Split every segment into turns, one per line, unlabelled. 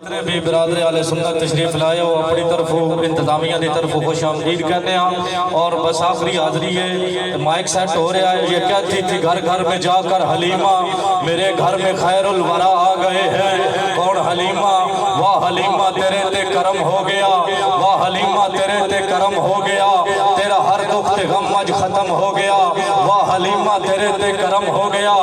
بھی برادر علیہ سنت تشریف لائے ہو اپنی طرف انتظامیہ دی طرف خوش آمدید کہنے ہیں اور بس آخری حاضری ہے مائک سیٹ ہو رہا ہے یہ کہتی تھی گھر گھر میں جا کر حلیمہ میرے گھر میں خیر الورا آ گئے ہیں کون حلیمہ واہ حلیمہ تیرے تے کرم ہو گیا واہ حلیمہ تیرے تے کرم ہو گیا تیرا ہر دکھ تے غم اج ختم ہو گیا واہ حلیمہ تیرے تے کرم ہو گیا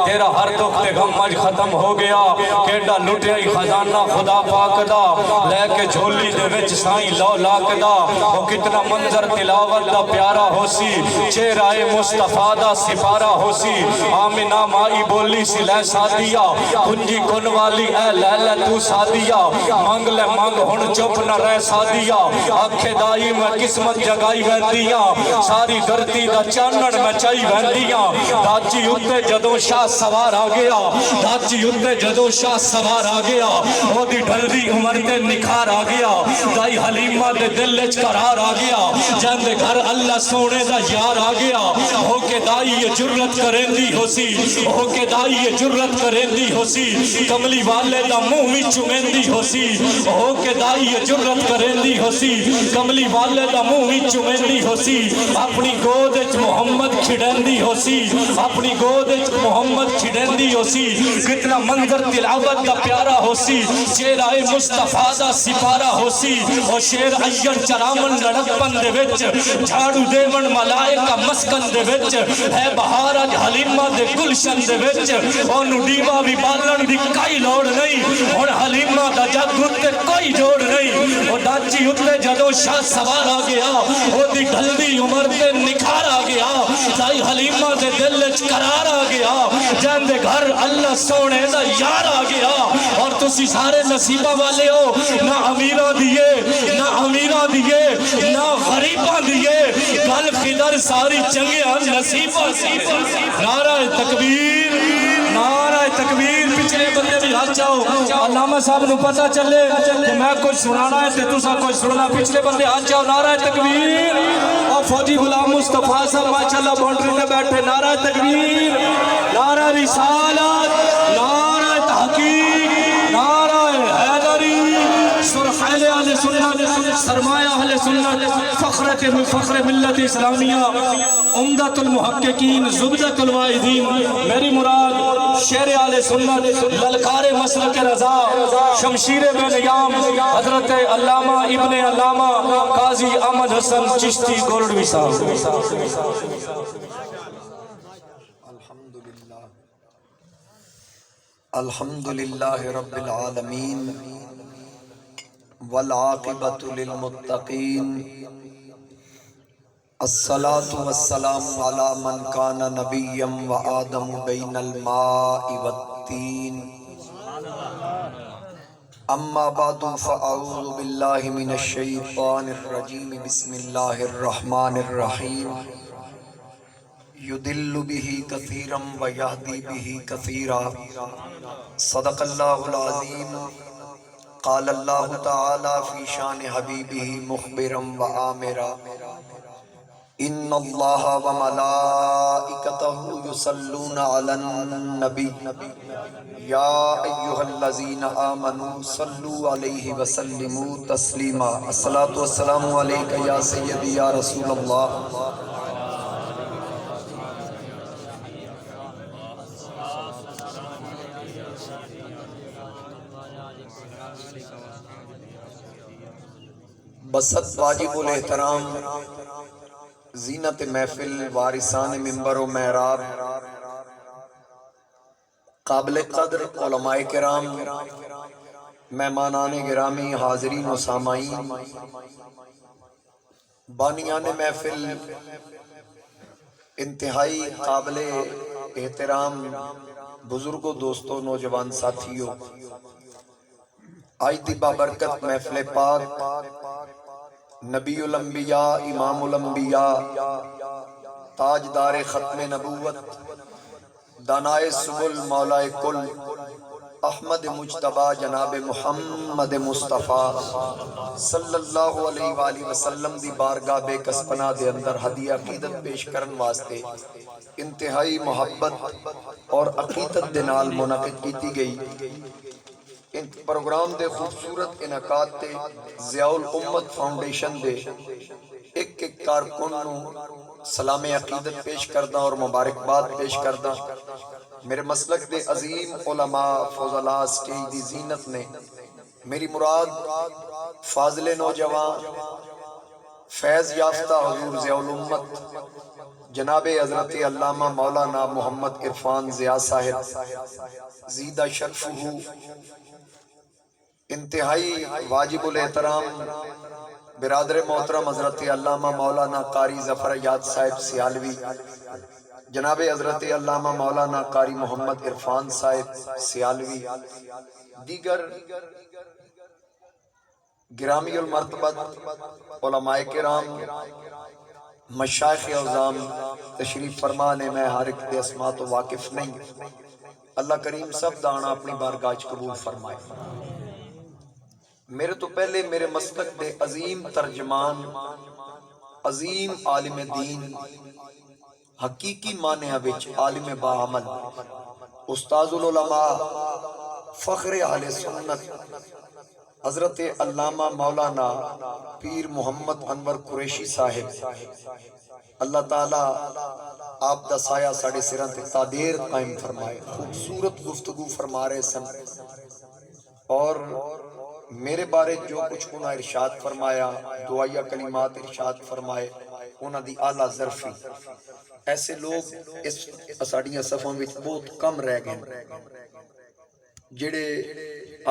تیرا ہر دکھ تے غم اج ختم ہو گیا کیڈا لٹیا خزانہ خدا پاک دا لے کے جھولی دے وچ سائیں لو لاک دا وہ کتنا منظر تلاوت دا پیارا ہو سی چہرہ مصطفیٰ دا سپارہ ہو سی آمنہ مائی بولی سی لے سادیا کنجی کن والی اے لے لے تو سادیا مانگ لے مانگ ہن چپ نہ رہ سادیا آنکھیں دائی میں قسمت جگائی ویندیاں ساری دھرتی دا چانن میں چائی ویندیاں داچی اتے جدوں شاہ سوار آ گیا داچی اتے جدوں شاہ سوار آ گیا وہ دی ڈھلدی عمر تے نکھار آ گیا دائی حلیمہ دے دل وچ قرار آ گیا جن دے گھر اللہ سونے دا یار آ گیا ہو کے دائی یہ جرت کریندی ہو سی ہو کے دائی یہ جرت کریندی ہو سی کملی والے دا منہ وچ چمیندی ہو سی ہو کے دائی یہ جرت کریندی ہو سی کملی والے دا منہ وچ چمیندی ہو سی اپنی گود وچ محمد کھڑیندی ہو سی اپنی گود وچ محمد کھڑیندی ہو سی کتنا منظر تلاوت دا پیارا ہو سی چہرہ مصطفیٰ دا سپارہ ہو سی اور شیر ایڑ چرامن لڑکپن دے وچ جھاڑو دیون ملائکہ مسکن دے وچ ہے بہار اج حلیمہ دے گلشن دے وچ اور نڈیمہ بھی بالن دی کئی لوڑ نہیں اور حلیمہ دا جگ اتے کوئی جوڑ نہیں اور ڈاچی اتے جدو شاہ سوار آ گیا اور دی ڈھلدی عمر تے نکھار آ گیا دائی حلیمہ دے دل وچ قرار آ گیا جن دے گھر اللہ سونے دا یار آ گیا اور تسی سارے نصیبہ والے ہو نہ امیرہ دیئے نہ امیرہ دیئے نہ غریبہ دیئے گل خدر ساری چنگیاں نصیبہ نعرہ تکبیر نعرہ تکبیر پچھلے بندے بھی ہاتھ چاہو علامہ صاحب نو پتہ چلے کہ میں کچھ سنانا ہے تو تسا کچھ سننا پچھلے بندے ہاتھ چاہو نعرہ تکبیر اور فوجی غلام مصطفیٰ صاحب ماشاءاللہ بانڈری میں بیٹھے نعرہ تکبیر نعرہ رسالت نعرہ تحقیق نعرہ حیدری سرخیل اہل سنت سرمایہ اہل سنت فخر ملت اسلامیہ عمدۃ المحققین زبدۃ الواعظین میری مراد شیر اہل سنت للکار مسلک رضا شمشیر بے نیام حضرت علامہ ابن علامہ قاضی احمد حسن چشتی گولڈوی صاحب
الحمدللہ رب العالمین والعاقبۃ للمتقین الصلاة والسلام علی من کان نبیا وآدم بین الماء والتین اما بعد فاعوذ باللہ من الشیطان الرجیم بسم اللہ الرحمن الرحیم یدل به کثیرا ویہدی به کثیرا صدق اللہ العظیم قال اللہ تعالی فی شان حبیبہ مخبرا وآمرا ان اللہ وملائکتہ یصلون علی النبی یا ایہا الذین آمنوا صلوا علیہ وسلموا تسلیما الصلاة والسلام علیکہ یا سیدی یا رسول اللہ بسط واجب الاحترام زینت محفل وارثان منبر و محراب قابل قدر علماء کرام مہمانان گرامی حاضرین و سامعین بانیان محفل انتہائی قابل احترام بزرگوں دوستوں نوجوان ساتھیوں آج دی بابرکت محفل پاک نبی الانبیاء امام الانبیاء تاجدار ختم نبوت دانائے سبل مولا کل احمد مجتبی جناب محمد مصطفیٰ صلی اللہ علیہ وآلہ وسلم دی بارگاہ بے کسپنا دے اندر ہدیہ عقیدت پیش کرن واسطے انتہائی محبت اور عقیدت دے نال منعقد کیتی گئی ان پروگرام دے خوبصورت انعقاد تے ضیاء الامت فاؤنڈیشن دے ایک ایک کارکن نو سلام عقیدت پیش کردہ اور مبارکباد پیش کردہ۔ میرے مسلک دے عظیم علماء فضلاء سٹیج دی زینت نے، میری مراد فاضل نوجوان فیض یافتہ حضور ضیاء الامت جناب حضرت علامہ مولانا محمد عرفان ضیاء صاحب زیدہ شرفہ، انتہائی واجب الاحترام برادر محترم حضرت علامہ مولانا قاری ظفر یاد صاحب سیالوی، جناب حضرت علامہ مولانا قاری محمد عرفان صاحب سیالوی، دیگر گرامی المرتبت علماء کرام، مشائخ اعظام تشریف فرمانے، میں ہر ایک دے اسماء تو واقف نہیں، اللہ کریم سب دانا اپنی بارگاہ وچ قبول فرمائے۔ میرے تو پہلے میرے مسلک دے عظیم ترجمان، عظیم عالم دین، حقیقی معنی وچ عالم باعمل، استاذ العلماء، فخر اہل سنت، حضرت علامہ مولانا پیر محمد انور قریشی صاحب، اللہ تعالیٰ آپ دا سایہ ساڑھے سران تے تادیر قائم فرمائے۔ خوبصورت گفتگو فرما رہے سن اور میرے بارے جو کچھ انہاں ارشاد فرمایا، دعائیہ کلمات ارشاد فرمائے، انہاں دی اعلیٰ ظرفی، ایسے لوگ اس اساڑیاں صفوں وچ بہت کم رہ گئے جڑے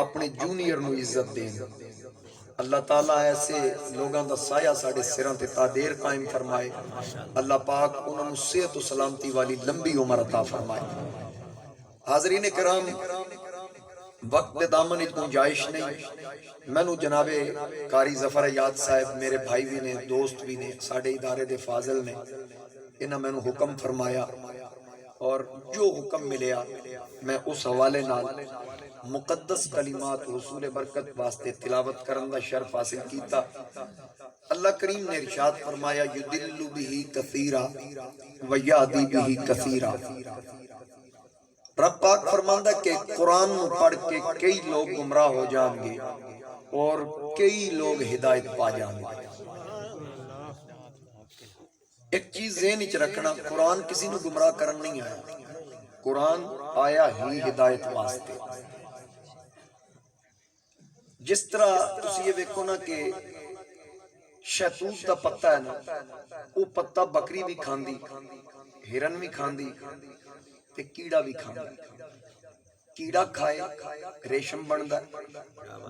اپنے جونیئر نو عزت دیں۔ اللہ تعالیٰ ایسے لوگاں دا سایہ ساڑھے سراں تے تادیر قائم فرمائے، اللہ پاک انہوں صحت و سلامتی والی لمبی عمر عطا فرمائے۔ حاضرین کرام، وقت دے دامن اتنی گنجائش نہیں، میں نو جناب قاری ظفر یاد صاحب میرے بھائی بھی نے، دوست بھی نے، ساڑھے ادارے دے فاضل نے، انہاں میں نو حکم فرمایا اور جو حکم ملیا میں اس حوالے نال مقدس کلمات حصول برکت واسطے تلاوت کرن دا شرف حاصل کیتا۔ اللہ کریم نے ارشاد فرمایا یدل بہ کثیرا ویہدی بہ کثیرا۔ رب پاک فرماندا کہ قرآن نو پڑھ کے کئی لوگ گمراہ ہو جان گے اور کئی لوگ ہدایت پا جان گے۔ ایک چیز ذہن وچ رکھنا، قرآن کسی نو گمراہ کرن نہیں آیا، قرآن آیا ہی ہدایت واسطے۔ جس طرح تسی یہ دیکھو نا کہ شہتوت دا پتہ ہے نا، وہ پتہ بکری بھی کھاندی، ہرن بھی کھاندی تے کیڑا بھی کھاندی۔ کیڑا کھائے ریشم بندا،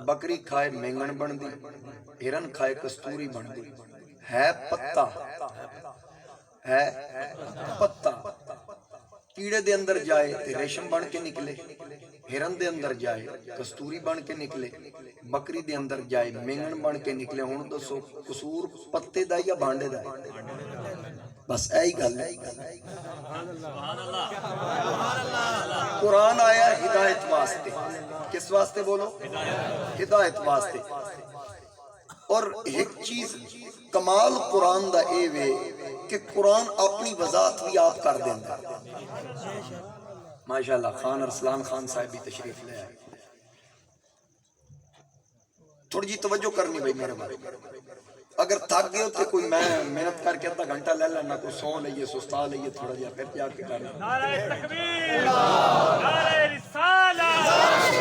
بکری کھائے مینگن بندی، ہرن کھائے کستوری بندی، ہے پتہ، ہے پتہ۔ کیڑے دے اندر جائے تے ریشم بن کے نکلے، ہرن دے اندر جائے کستوری بن کے نکلے، بکری دے اندر جائے مینگن بن کے نکلے۔ ہن دسو قصور پتے دا یا بانڈے دا؟ بس ایہی گل ہے۔ قرآن آیا ہدایت واسطے، کس واسطے بولو؟ ہدایت واسطے۔ اور ایک چیز کمال قرآن دا اے وے کہ قرآن اپنی وضاحت بھی آپ کر دیندا۔ ماشاءاللہ خان ارسلان خان صاحب بھی تشریف لے آئے۔ تھوڑی جی توجہ کرنی بھائی میرے بارے، اگر تھک گئے تو کوئی میں محنت کر کے آدھا گھنٹہ لے لینا، کوئی سو لئیے سستا لئیے تھوڑا جا پھر جا کے کرنا۔
نعرہ تکبیر، نعرہ رسالہ،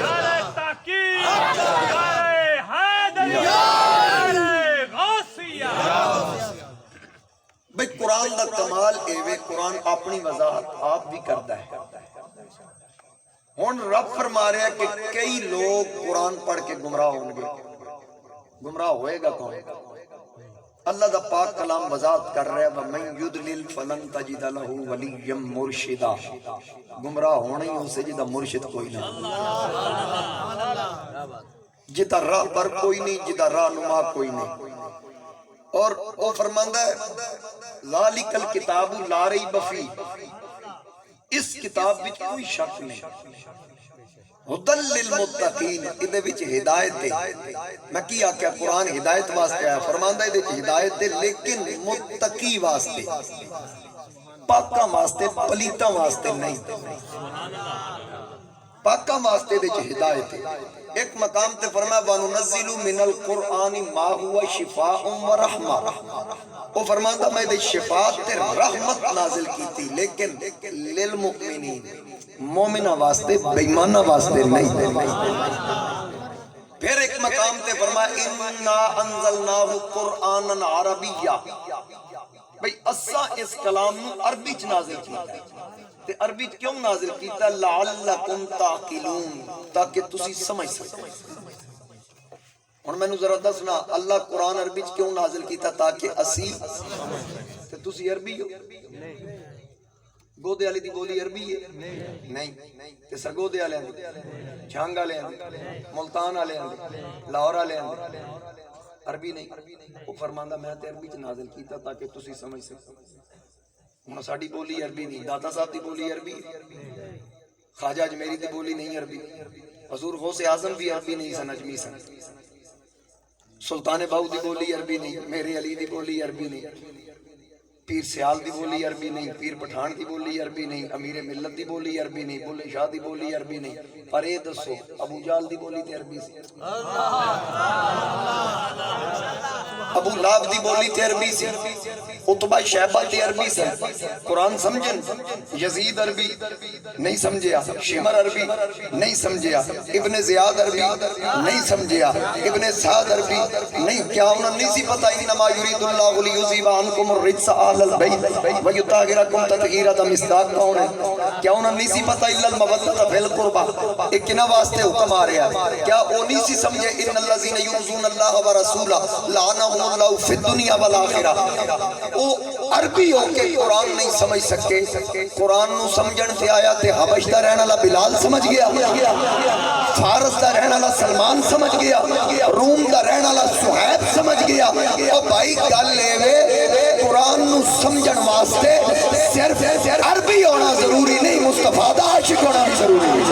نعرہ تحقیق، نعرہ حیدریہ، نعرہ غوثیہ۔
بھئی قرآن دا کمال ایوے، قرآن اپنی وضاحت آپ بھی کردہ ہے۔ ہن رب فرما رہے ہیں کہ کئی لوگ قرآن پڑھ کے گمراہ ہوں گے۔ گمراہ ہوئے گا کون؟ اللہ دا پاک کلام وضاحت کر رہے ہیں وَمَن يُضْلِلْ فَلَن تَجِدَ لَهُ وَلِيًّا مُرْشِدًا۔ گمراہ ہونا ہی اسے جدہ مرشد کوئی نہ، جدہ راہ پر کوئی نہیں، جدہ راہ نما کوئی نہیں۔ اور وہ فرماندہ ہے ذَلِكَ الْكِتَابُ لَا رَيْبَ فِيهِ، اس کتاب وچ کوئی شک نہیں۔ ہدل للمتقین، ادھے وچ ہدایت دے۔ میں کی آکھیا قرآن ہدایت واسطے آیا، فرماندہ ادھے وچ ہدایت دے لیکن متقی واسطے، پاکاں واسطے، پلیتاں واسطے نہیں۔ پاکاں واسطے دے چ ہدایت ہے۔ ایک مقام تے فرمایا وَنُنَزِّلُ مِنَ الْقُرْآنِ مَا هُوَ شِفَاءٌ وَرَحْمَةٌ، وہ فرماندا میں دے شفاء تے رحمت نازل کیتی، لیکن للمؤمنین مومنہ واسطے بے ایمانہ واسطے نہیں۔ پھر ایک مقام تے فرمایا اِنَّا أَنزَلْنَاهُ قُرْآنًا عَرَبِيًّا، بھئی اساں اس کلام نو عربی چ نازل کیتا ہے، تے عربی کیوں نازل کیتا؟ لعلکم تعقلون، تاکہ تسی سمجھ سکو۔ ہن مینوں ذرا دسنا اللہ قرآن عربی کیوں نازل کیتا؟ تاکہ اسی تے تسی عربی ہو۔ گودے والی دی بولی عربی ہے نہیں، تے سرگودے والے دی، جھانگ والے دی، ملتان والے دی، لاہور والے دی عربی نہیں۔ وہ فرماندا میں تے عربی چ نازل کیتا تاکہ تسی سمجھ سکو۔ ہن ساڈی بولی عربی نہیں، داتا صاحب دی بولی عربی، خواجہ اجمیری دی بولی نہیں عربی، حضور غوث اعظم بھی عربی نہیں سن، اجمی سن، سلطان باؤ دی بولی عربی نہیں، میرے علی دی بولی عربی نہیں، پیر سیال دی بولی عربی نہیں، پیر پٹھان دی بولی عربی نہیں، امیر ملت دی بولی عربی نہیں، بلے شاہ دی بولی عربی نہیں۔ پر اے دسو ابو جال دی بولی تے عربی سی، ابو لہب دی بولی تے عربی سی، عتبہ شیبہ تے عربی سی، قرآن سمجھن؟ یزید عربی نہیں سمجھیا، شمر عربی نہیں سمجھیا، ابن زیاد عربی نہیں سمجھیا، ابن سعد عربی نہیں، کیا انہوں نہیں سی پتہ انما یرید اللہ لیذھب عنکم الرجس اہل البیت ویطہرکم تطہیرا؟ دا مصداق کون ہے؟ کیا انہوں نہیں سی پتہ الا المودۃ فی القربى؟ ایک کنا واسطے حکم آ رہا ہے؟ کیا وہ نہیں سی سمجھے ان الذین یؤذون اللہ ورسولہ لعنہم اللہ فی الدنیا والآخرہ؟ وہ عربی ہو کے قرآن نہیں سمجھ سکے، قرآن نو سمجھن تے آیا تے حبش دا رہن والا بلال سمجھ گیا، فارس دا رہن والا سلمان سمجھ گیا، روم دا رہن والا سہیب سمجھ گیا۔ او بھائی گل لے وے قرآن نو سمجھن واسطے صرف عربی ہونا ضروری نہیں، مصطفیٰ دا عاشق ہونا بھی ضروری ہے۔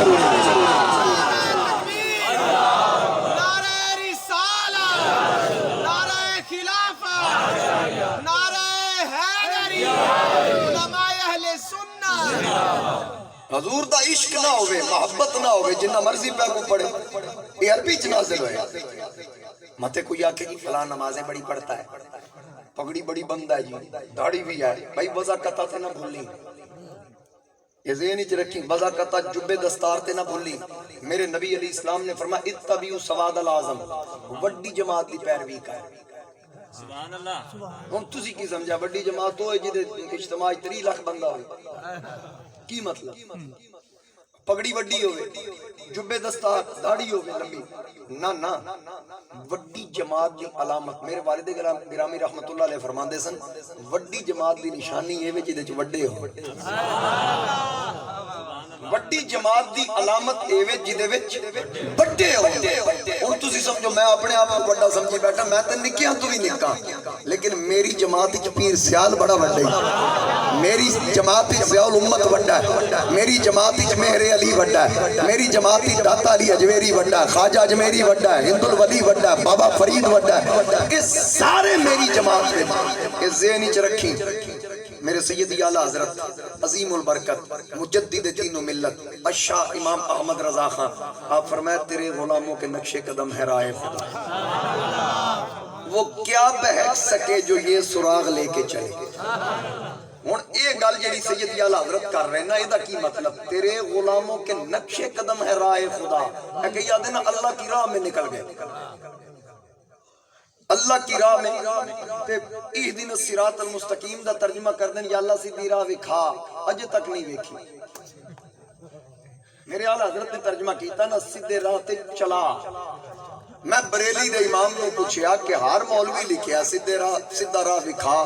حضور دا عشق نہ ہوئے، محبت نہ ہوئے، جنہ مرضی پہ کو پڑھے، یہ عربی چ نازل ہوئے۔ متے کوئی آکھے جی فلاں نمازیں بڑی پڑھتا ہے، پگڑی بڑی بندہ ہے جی، داڑھی بھی ہے، بھائی وضاقتہ تے نہ بھولی، یہ ذہن وچ رکھی، وضاقتہ جبے دستار تے نہ بھولی۔ میرے نبی علیہ السلام نے فرمایا اتبعوا سواد الاعظم، وڈی جماعت دی پیروی کر۔ سبحان اللہ۔ ہن تسی کی سمجھا وڈی جماعت ہوئے جدے اجتماع 3 لاکھ بندہ ہوئے، کی مطلب؟ پگڑی وڈی ہوئے، جبے دستار داڑھی ہوئے لمبی، نہ وڈی جماعت دی علامت۔ میرے والد گرامی رحمت اللہ علیہ فرماندے سن وڈی جماعت دی نشانی یہ جدے چ وڈے ہو، وڈی جماعت دی علامت اے جدے وچ وڈے ہو۔ ہن تسی سمجھو میں اپنے آپ کو بڑا سمجھی بیٹھا، میں تے نکیاں تو بھی نکا، لیکن میری جماعت وچ پیر سیال بڑا وڈا ہے، میری جماعت وچ ضیاء الامت وڈا ہے، میری جماعت وچ مہر علی وڈا ہے، میری جماعت وچ داتا علی اجمیری وڈا ہے، خواجہ اجمیری وڈا ہے، ہند الولی وڈا ہے، بابا فرید وڈا ہے، یہ سارے میری جماعت میں۔ اس ذہن وچ رکھی میرے سیدی اعلیٰ حضرت عظیم البرکت مجدد دین و ملت الشاہ امام احمد رضا خان، آپ فرمائے تیرے غلاموں کے نقش قدم ہے رائے خدا، وہ کیا بہک سکے جو یہ سراغ لے کے چلے۔ ہن اے گل جڑی سیدی اعلیٰ حضرت کر رہے نا، یہ کی مطلب تیرے غلاموں کے نقش قدم ہے رائے خدا، ہے کہ یاد ہے نا اللہ کی راہ میں نکل گئے، اللہ کی راہ میں تے اہدنا الصراط المستقیم دا ترجمہ کر دیں یا اللہ سیدھی راہ وکھا، اج تک نہیں ویکھی۔ میرے اعلیٰ حضرت نے ترجمہ کیتا نا سیدھے راہ تے چلا۔ میں بریلی دے امام نے پوچھیا کہ ہر مولوی لکھیا سیدھا راہ وکھا،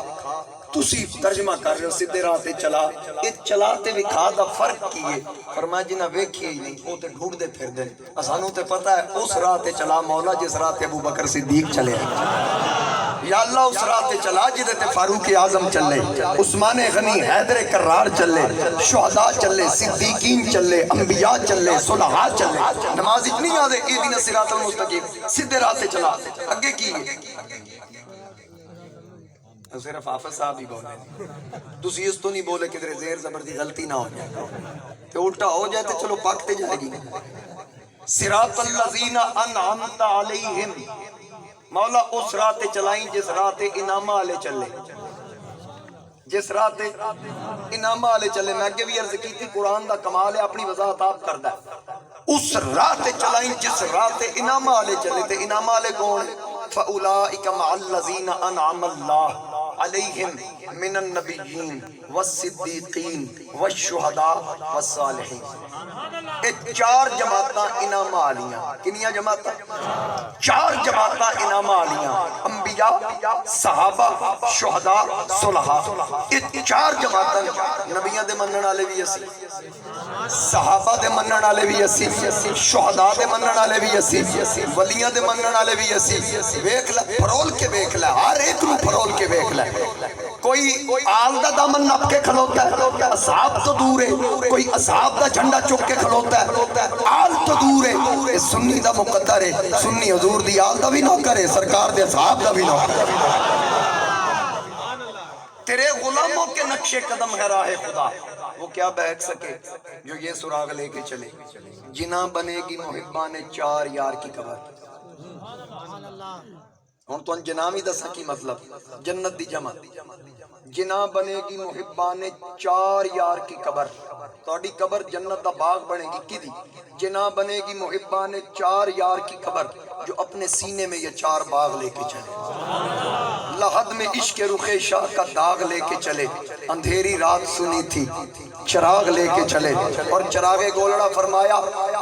تسی ترجمہ کر رہے ہو سیدھے راہ تے چلا، یہ چلا تے وکھا دا فرق کی ہے؟ فرمایا جنہ ویکھیا ہی نہیں وہ تے ڈھونڈ دے پھر دے، اسانوں تے پتہ ہے اس راہ تے چلا مولا جس راہ تے ابو بکر صدیق چلے، یا اللہ اس راہ تے چلا جدے تے فاروق اعظم چلے، عثمان غنی، حیدر کرار چلے، شہداء چلے، صدیقین چلے، انبیاء چلے، صلحاء چلے۔ نماز اتنی یاد ہے اہدنا الصراط المستقیم، سیدھے راہ تے چلا، اگے کی ہے؟ صرف حافظ صاحب ہی بولے تسی اس تو نہیں بولے کدھر زیر زبر دی غلطی نہ ہو جائے تو الٹا ہو جائے تو چلو پکتے جائے گی صراط الذین انعمت علیہم مولا اس راہ چلائیں جس راہ انعام والے چلے جس راہ انعام والے چلے میں اگے بھی عرض کی تھی قرآن دا کمال ہے اپنی وضاحت آپ کردا ہے اس راہ چلائیں جس راہ انعام والے چلے تے انعام والے کون فاولئک مع الذین انعم اللہ علیہم من النبیین والصدیقین والشہداء والصالحین یہ چار جماعتاں انعام والیاں کنیاں جماعتاں چار جماعتاں انعام والیاں انبیاء صحابہ شہداء صلحاء یہ چار جماعتاں نبیاں دے منن والے بھی اسی صحابہ دے منن والے بھی اسی شہداء دے منن والے بھی اسی ولیاں دے منن والے بھی اسی ویکھ لے پرول کے ویکھ لے ہر ایک نو پرول کے ویکھ لے کوئی آل دا دامن نپ کے کھلوتا ہے اصحاب تو دور ہے کوئی اصحاب دا جھنڈا چک کے کھلوتا ہے آل تو دور ہے سنی دا مقدر ہے سنی حضور دی آل دا بھی نوکر ہے سرکار دے اصحاب دا بھی نوکر تیرے غلاموں کے نقش قدم ہے راہ خدا وہ کیا بہک سکے جو یہ سراغ لے کے چلے جناں بنے گی محبان چار یار کی قبر ہوں تو جناں بھی دسا کی مطلب جنت دی جمع جناں بنے گی محبان چار یار کی قبر توڑی قبر جنت دا باغ بنے گی کی دی جناں بنے گی محبان چار یار کی قبر جو اپنے سینے میں یہ چار باغ لے کے چلے لحد میں عشق رخ شاہ کا داغ لے کے چلے اندھیری رات سنی تھی چراغ لے کے چلے اور چراغ گولڑا فرمایا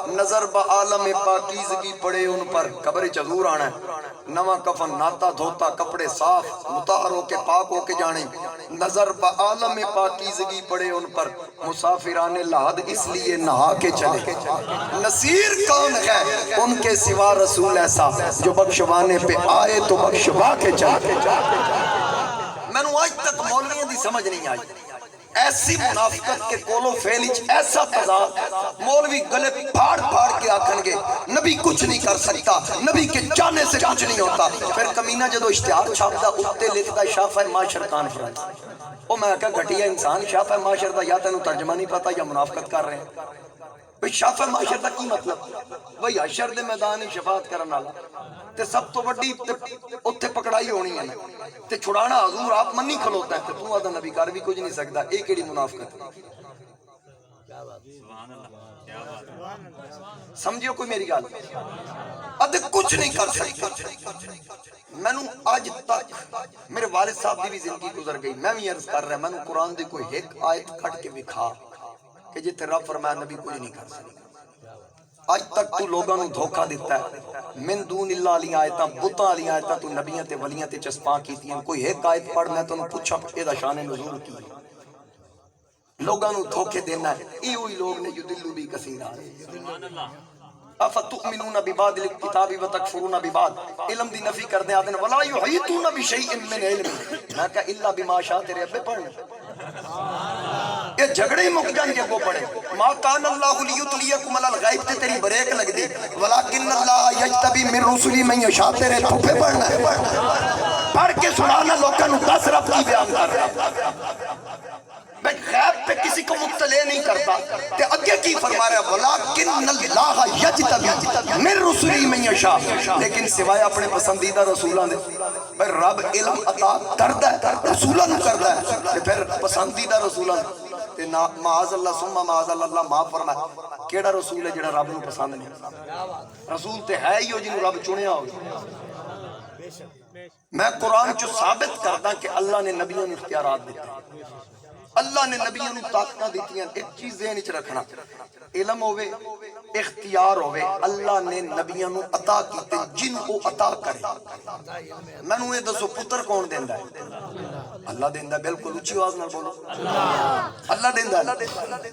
نظر بعالم پاکیزگی پڑے ان پر قبر حضور آنا ہے نواں کفن ناتا دھوتا کپڑے صاف مطہر ہو کے پاک ہو کے جانے نظر بعالم پاکیزگی پڑے ان پر مسافران لحد اس لیے نہا کے چلے نصیر کون ہے ان کے سوا رسول ایسا جو بخشوانے پہ آئے تو بخشوا کے چلے میں نے آج تک مولویوں دی سمجھ نہیں آئی ایسی منافقت کے کولو فیلچ ایسا تضاد مولوی گلے پھاڑ پھاڑ کے آکھن گے نبی کچھ نہیں کر سکتا نبی کے جانے سے کچھ نہیں ہوتا پھر کمینہ جدو اشتہار چھاپتا اٹھتے لکھتا شافع معاشر کانفرنس وہ میں کہا گھٹیا انسان شافع معاشر دا یا تینوں ترجمہ نہیں پتا یا منافقت کر رہے ہیں بھئی شافع معاشر دا کی مطلب وہی حشر دے میدان شفاعت کرن والا تے سب تو بڑی اتھے پکڑائی ہونی ہے تے چھڑانا حضور آپ منی کھلوتا ہے تو آدھا نبی کار بھی کچھ نہیں سکتا ایک ایڑی منافقت سمجھو کوئی میری گال ادھے کچھ نہیں کر سکتا میں نے آج تک میرے والد صاحب دی بھی زندگی گزر گئی میں بھی عرض کر رہا میں نے قرآن دے کوئی ایک آیت کھٹ کے بکھا کہ جتے رب فرمایا نبی کچھ نہیں کر سکتا آج تک تو لوگاں نو دھوکہ دیتا ہے من دون اللہ علی آیتاں بطا علی آیتاں تو نبیاں تے ولیاں تے چسپاں کیتی ہیں کوئی ایک آیت پڑھ میں تو انہوں پوچھا اے دا شان نزول کی لوگاں نو دھوکے دینا ہے ای ہوئی لوگ نے یدلو بھی کثیرہ افتؤمنون ببعض الکتاب وتکفرون ببعض علم دی نفی کر دیں آدھے ولا یحیطون بشیء من علم میں کہا الا بما شاء تیرے ابے پڑھنا یہ جھگڑے ہی مک جائیں گے وہ پڑھیں ما کان اللہ لیطلیکم علی الغیب تے تیری بریک لگ دی ولکن اللہ یجتبی من رسلی من یشاء تیرے پھپے پڑھنا ہے پڑھ کے سنانا لوگوں نے 10 رب کی بیان کر رہا میں غیب پہ کسی کو مطلع نہیں کرتا تے اگے کی فرما رہا ہے ولیکن اللہ یجتبی من رسلی من یشاء لیکن سوائے اپنے پسندیدہ رسولاں دے پھر رب علم عطا کردا ہے رسولاں نوں کردا ہے تے پھر پسندیدہ رسولاں تے معاذ اللہ ثم معاذ اللہ معاف فرمائے کیڑا رسول ہے جڑا رب نوں پسند نہیں رسول تے ہے ہی ہو جنوں رب چنیا ہو میں قرآن جو ثابت کردا کہ اللہ نے نبیوں نوں اختیارات دیتے اللہ نے نبیوں نوں طاقتاں دتیاں ایک چیز ذہن وچ رکھنا علم ہوے اختیار ہوے اللہ نے نبیوں نوں عطا کیتے جن او عطا کرے مینوں یہ دسو پتر کون دیندا ہے اللہ دیندا ہے بالکل اونچی آواز نال بولو اللہ دیندا ہے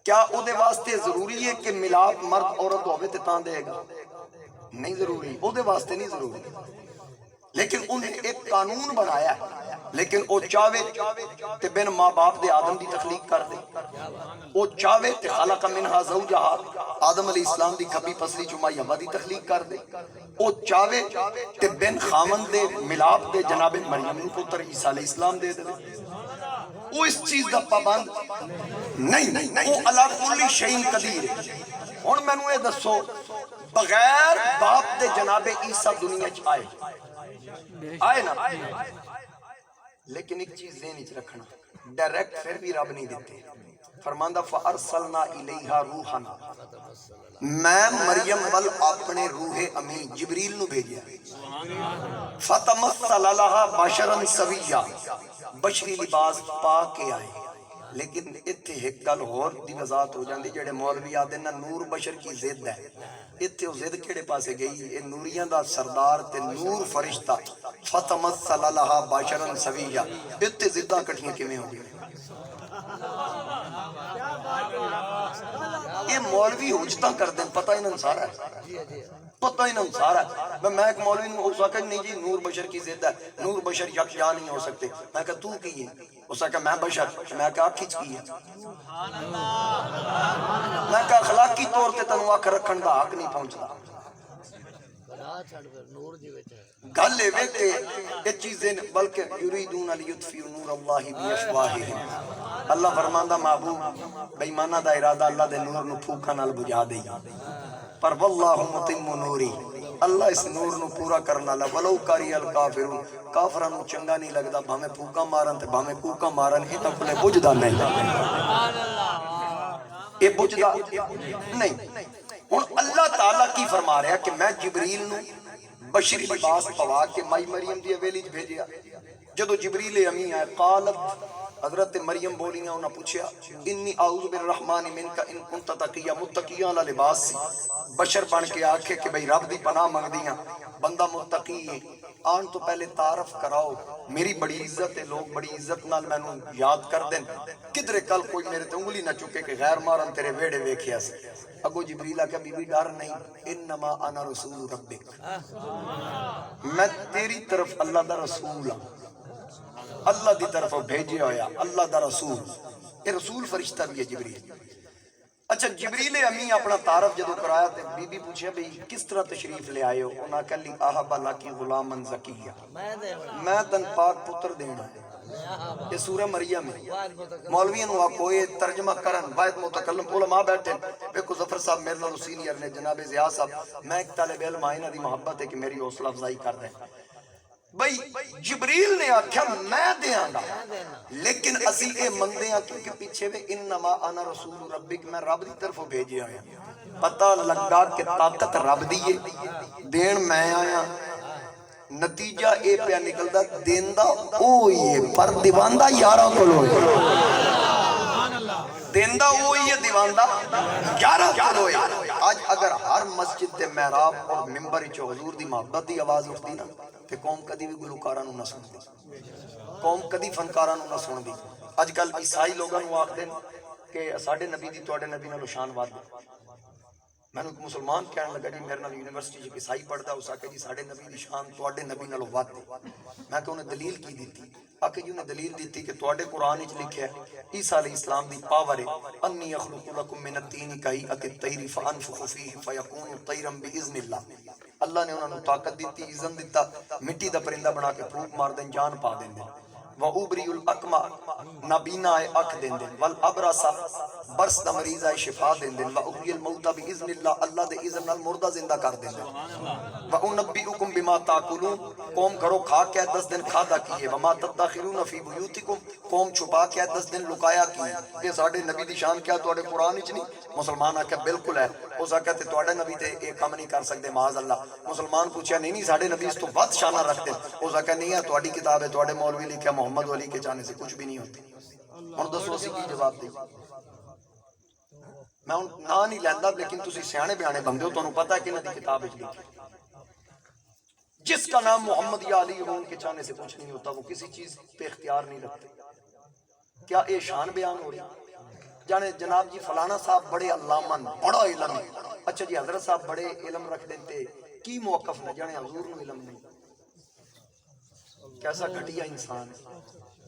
کیا او دے واسطے ضروری ہے کہ ملاپ مرد عورت ہوے تے تاں دے گا نہیں ضروری او دے واسطے نہیں ضروری لیکن انہیں ایک قانون بنایا ہے لیکن او چاہے تے بن ماں باپ دے آدم دی تخلیق کر دے او چاہے تے خلق منہا زوجہا آدم علیہ السلام دی کھبی پسلی چ مائی حوا دی تخلیق کر دے، او چاہے تے بن خاوند دے ملاپ دے جناب مریم نو پتر عیسیٰ علیہ السلام دے دے، وہ اس چیز دا پابند نہیں، وہ علا کل شیء قدیر ہے۔ ہن مینوں یہ دسو بغیر باپ دے جناب عیسیٰ دنیا چ آئے نا، لیکن ایک چیز ذہن وچ رکھنا، ڈائریکٹ پھر بھی رب نہیں دیتے، فرماندا فارسلنا الیہا روحنا، میں مریم ول اپنے روح امین جبریل نو بھیجیا، فتمثل لہا بشرا سویا، بشری لباس پا کے آئے۔ لیکن اتھے ایک گل اور دی وضاحت ہو جاندی، جڑے مولوی آدھے نا نور بشر کی ضد ہے، اتھے وہ ضد کیڑے پاسے گئی؟ اے نوریاں دا سردار تے نور فرشتہ فتمثل لہا بشرا سویا، اتھے ضداں کٹھیاں کیویں ہو گئی؟ یہ مولوی حجتاں کر دیں، پتہ انہوں سارا ہے، پتہ انہوں سارا ہے۔ میں ایک مولوی نے اس وقت نہیں جی نور بشر کی ضد ہے، نور بشر یکجا نہیں ہو سکتے، میں کہا تو کی ہے؟ اس نے کہا میں بشر، میں کہا کھچ کی ہے، میں کہا اخلاقی طور تے تنو آکھ رکھن دا حق نہیں پہنچدا۔ گل اے کہ یہ چیزیں بلکہ یریدون لیطفئوا نور اللہ بافواہہم، اللہ فرماندا محبوب بے ایمانہ دا ارادہ اللہ دے نور نو پھوکا نال بجھا دے، پر واللہ متم نوری، اللہ اس نور نو پورا کرنا لا ولو کری الکافرون، کافراں نو چنگا نہیں لگدا بھاویں پھوکا مارن تے بھاویں کوکا مارن، انہاں کولے بجھدا نہیں، یہ بجھدا نہیں۔ ہن اللہ تعالیٰ کی فرما رہا ہے کہ میں جبریل نو بشری لباس پوا کے مائی مریم دی حویلی وچ بھیجیا، جدو جبریل امی آئے قالت، حضرت مریم بولیاں انہاں پوچھیا انی اعوذ بالرحمن منک ان کنت تقیا، متقیاں والا لباس سی، بشر بن کے آکھے کہ بھئی رب دی پناہ منگ دیاں، بندہ متقی ہے، آن تو پہلے تعارف کراؤ، میری بڑی عزت ہے، لوگ بڑی عزت نال مینوں یاد کر دیں، کدھر کل کوئی میرے تے انگلی نہ چکے کہ غیر مارن تیرے ویڑے ویکھیا سی۔ اگو جبریل آکھا بی بی ڈر نہیں، انما انا رسول ربک، میں تیری طرف اللہ دا رسول ہوں، اللہ دی طرف بھیجے ہویا، اللہ دا رسول، یہ رسول فرشتہ بھی ہے جبریل۔ اچھا جبریل امی اپنا تعارف جدو کرایا تے بی بی پوچھے بھئی کس طرح تشریف لے آئے ہو؟ انہاں کہا لی احب لکی غلامن زکیہ، میں تن پاک پتر دینا ہے، یہ سورہ مریم ہے۔ مولویوں نو آکو یہ ترجمہ کرن واحد متکلم علماء بیٹھے، دیکھو ظفر صاحب میرے نال سینئر نے، جناب ضیاء صاحب، میں ایک طالب علم آئینہ دی محبت ہے کہ میری حوصلہ افزائی کر دیں۔ بھئی جبریل نے آکھا میں دیاں گا، لیکن اسی اے مندے ہیں کیونکہ پیچھے میں انما انا رسول ربک، میں رب دی طرف بھیجے آیا، پتہ لگا کہ طاقت رب دیئے، دین میں آیا، نتیجہ اے پہ نکلدا دیندہ اوہی ہے پر دیواندہ یارہ کو لوئے، دیندہ اوہی ہے دیواندہ یارہ کو لوئے۔ آج اگر ہر مسجد دے محراب اور ممبر چ حضور دی محبت دی آواز اٹھتی نا تے قوم کدی بھی گلوکاراں نو نہ سن دی، قوم کدی فنکاراں نو نہ سن دی۔ اج کل عیسائی لوگاں نو آکھ دین کہ ساڈے نبی دی تواڈے نبی نالوں شان ود، میں نے مسلمان کہنے لگا جی میرے نال یونیورسٹی چ عیسائی پڑھدا، اس آکھے جی ساڈے نبی دی شان تواڈے نبی نالوں ود، میں کہ انہیں دلیل کی دیتی؟ آکھے جی انہیں دلیل دیتی کہ تواڈے قرآن وچ لکھیا ہے عیسیٰ علیہ السلام دی پاور ہے انی اخلق لکم من الطین کہیئۃ الطیر فانفخ فیہ فیکون طیرا باذن اللہ، اللہ نے انہوں نے طاقت دیتی، اذن دیتا، مٹی دا پرندہ بنا کے پھونک مار دیں، جان پا دیں دیں، وَأُبْرِئُ الْأَكْمَحَ نابینا آئے اکھ دیں دیں، وَالْأَبْرَصَ برس دا مریض آئے شفا دیں دیں، وَأُحْيِي الْمَوْتَ بِإِذْنِ اللَّهِ اللہ دے اذن نال مردہ زندہ کر دیں دیں، وَأُنَبِّئُكُمْ بِمَا تَأْكُلُونَ قوم گھروں کھا کے 10 دن کھادا کیے، وَمَا تَدَّخِرُونَ فِي بُيُوتِكُمْ قوم چھپا کے 10 دن لکایا کیے۔ یہ ساڑھے نبی دی شان کیا توڑے قرآن وچ نہیں؟ مسلمان آکھا بالکل ہے، اس آکھا تے توڑے نبی تے ایک کام نہیں کر سکتے معاذ اللہ۔ مسلمان پوچھا نہیں ساڑھے نبی اس تو بات شانہ رکھتے، اس آکھا نہیں ہے توڑی کتاب ہے، توڑے مولوی لکھا محمد علی کے چاہنے سے کچھ بھی نہیں ہوتی۔ ہن دسو اسی کی جواب دی؟ میں نا نہیں لیندہ لیکن تسی سیانے بیانے بندے ہو، تو انہوں پتہ ہے کہ ندی کتاب ہے لکھی، جس کا نام محمد یا علی ہو ان کے چاہنے سے کچھ نہیں ہوتا، وہ کسی چیز پہ اختیار نہیں رکھتے۔ کیا اے شان بیان ہو رہی؟ جانے جناب جی فلانا صاحب بڑے علامن بڑا علم ہے، اچھا جی حضرت صاحب بڑے علم رکھ دیتے کی موقف نہ جانے حضور نو علم نہیں، کیسا گھٹیا انسان ہے۔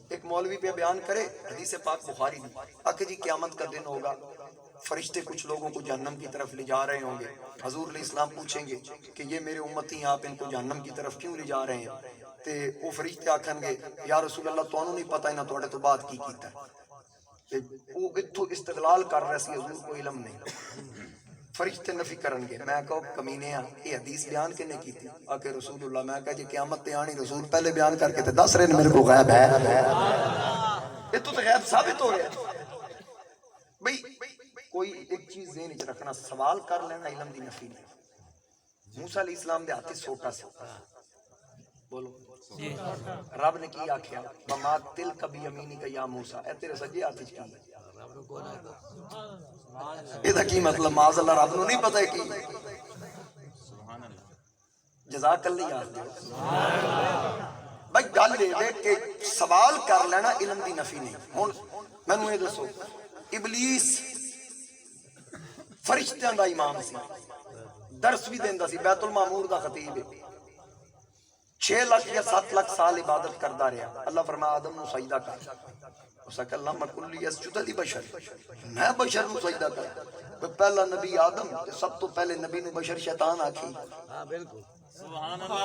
ایک مولوی پہ بیان کرے حدیث پاک بخاری دی، آکھے جی قیامت کا دن ہوگا، فرشتے کچھ لوگوں کو جہنم کی طرف لے جا رہے ہوں گے. حضور علیہ السلام پوچھیں گے کہ یہ میرے امتی ہیں، آپ ان کو جہنم کی طرف کیوں لے جا رہے ہیں؟ تے وہ فرشتے آکھن گے یا رسول اللہ تانوں نہیں پتہ انہاں تواڈے تو بعد کی کیتا ہے. تے وہ اتھوں استدلال کر رہے سی حضور کو علم نہیں. فرشتے نفی کرن گے. میں کہو کمینے ہاں یہ حدیث بیان کنے کی تھی؟ آکے رسول اللہ. میں کہا جی قیامت تے آنی رسول پہلے بیان کر کے تے دس رہے میرے کو غیب ہے. یہ تو غیب ثابت ہو رہا ہے. بھئی کوئی ایک چیز ذہن وچ رکھنا، سوال کر لینا علم دی نفی نہیں. موسیٰ علیہ السلام دے ہاتھ سوٹا سی، بولو رب نے کی آکھیا وما تلک بیمینک یا موسیٰ، اے تیرے سجے ہاتھ وچ کی ہے؟ یہ کی مطلب معاذ اللہ رب نو نہیں پتہ ہے کی؟ جزاک اللہ یاد دیو. بھائی گل یہ کہ سوال کر لینا علم دی نفی نہیں. ہن مینوں یہ دسو ابلیس فرشتیاں دا امام سی، درس بھی دیندا سی، بیت المعمور دا خطیب ہے. 6 لاکھ یا 7 لاکھ سال عبادت کردا رہا. اللہ فرمایا آدم نو سجدہ کر. اس کہ اللہ مکلی اسجد لی بشر، میں بشر نو سجدہ کر. پہلا نبی آدم تے سب تو پہلے نبی نو بشر شیطان آکھی. ہاں بالکل سبحان اللہ.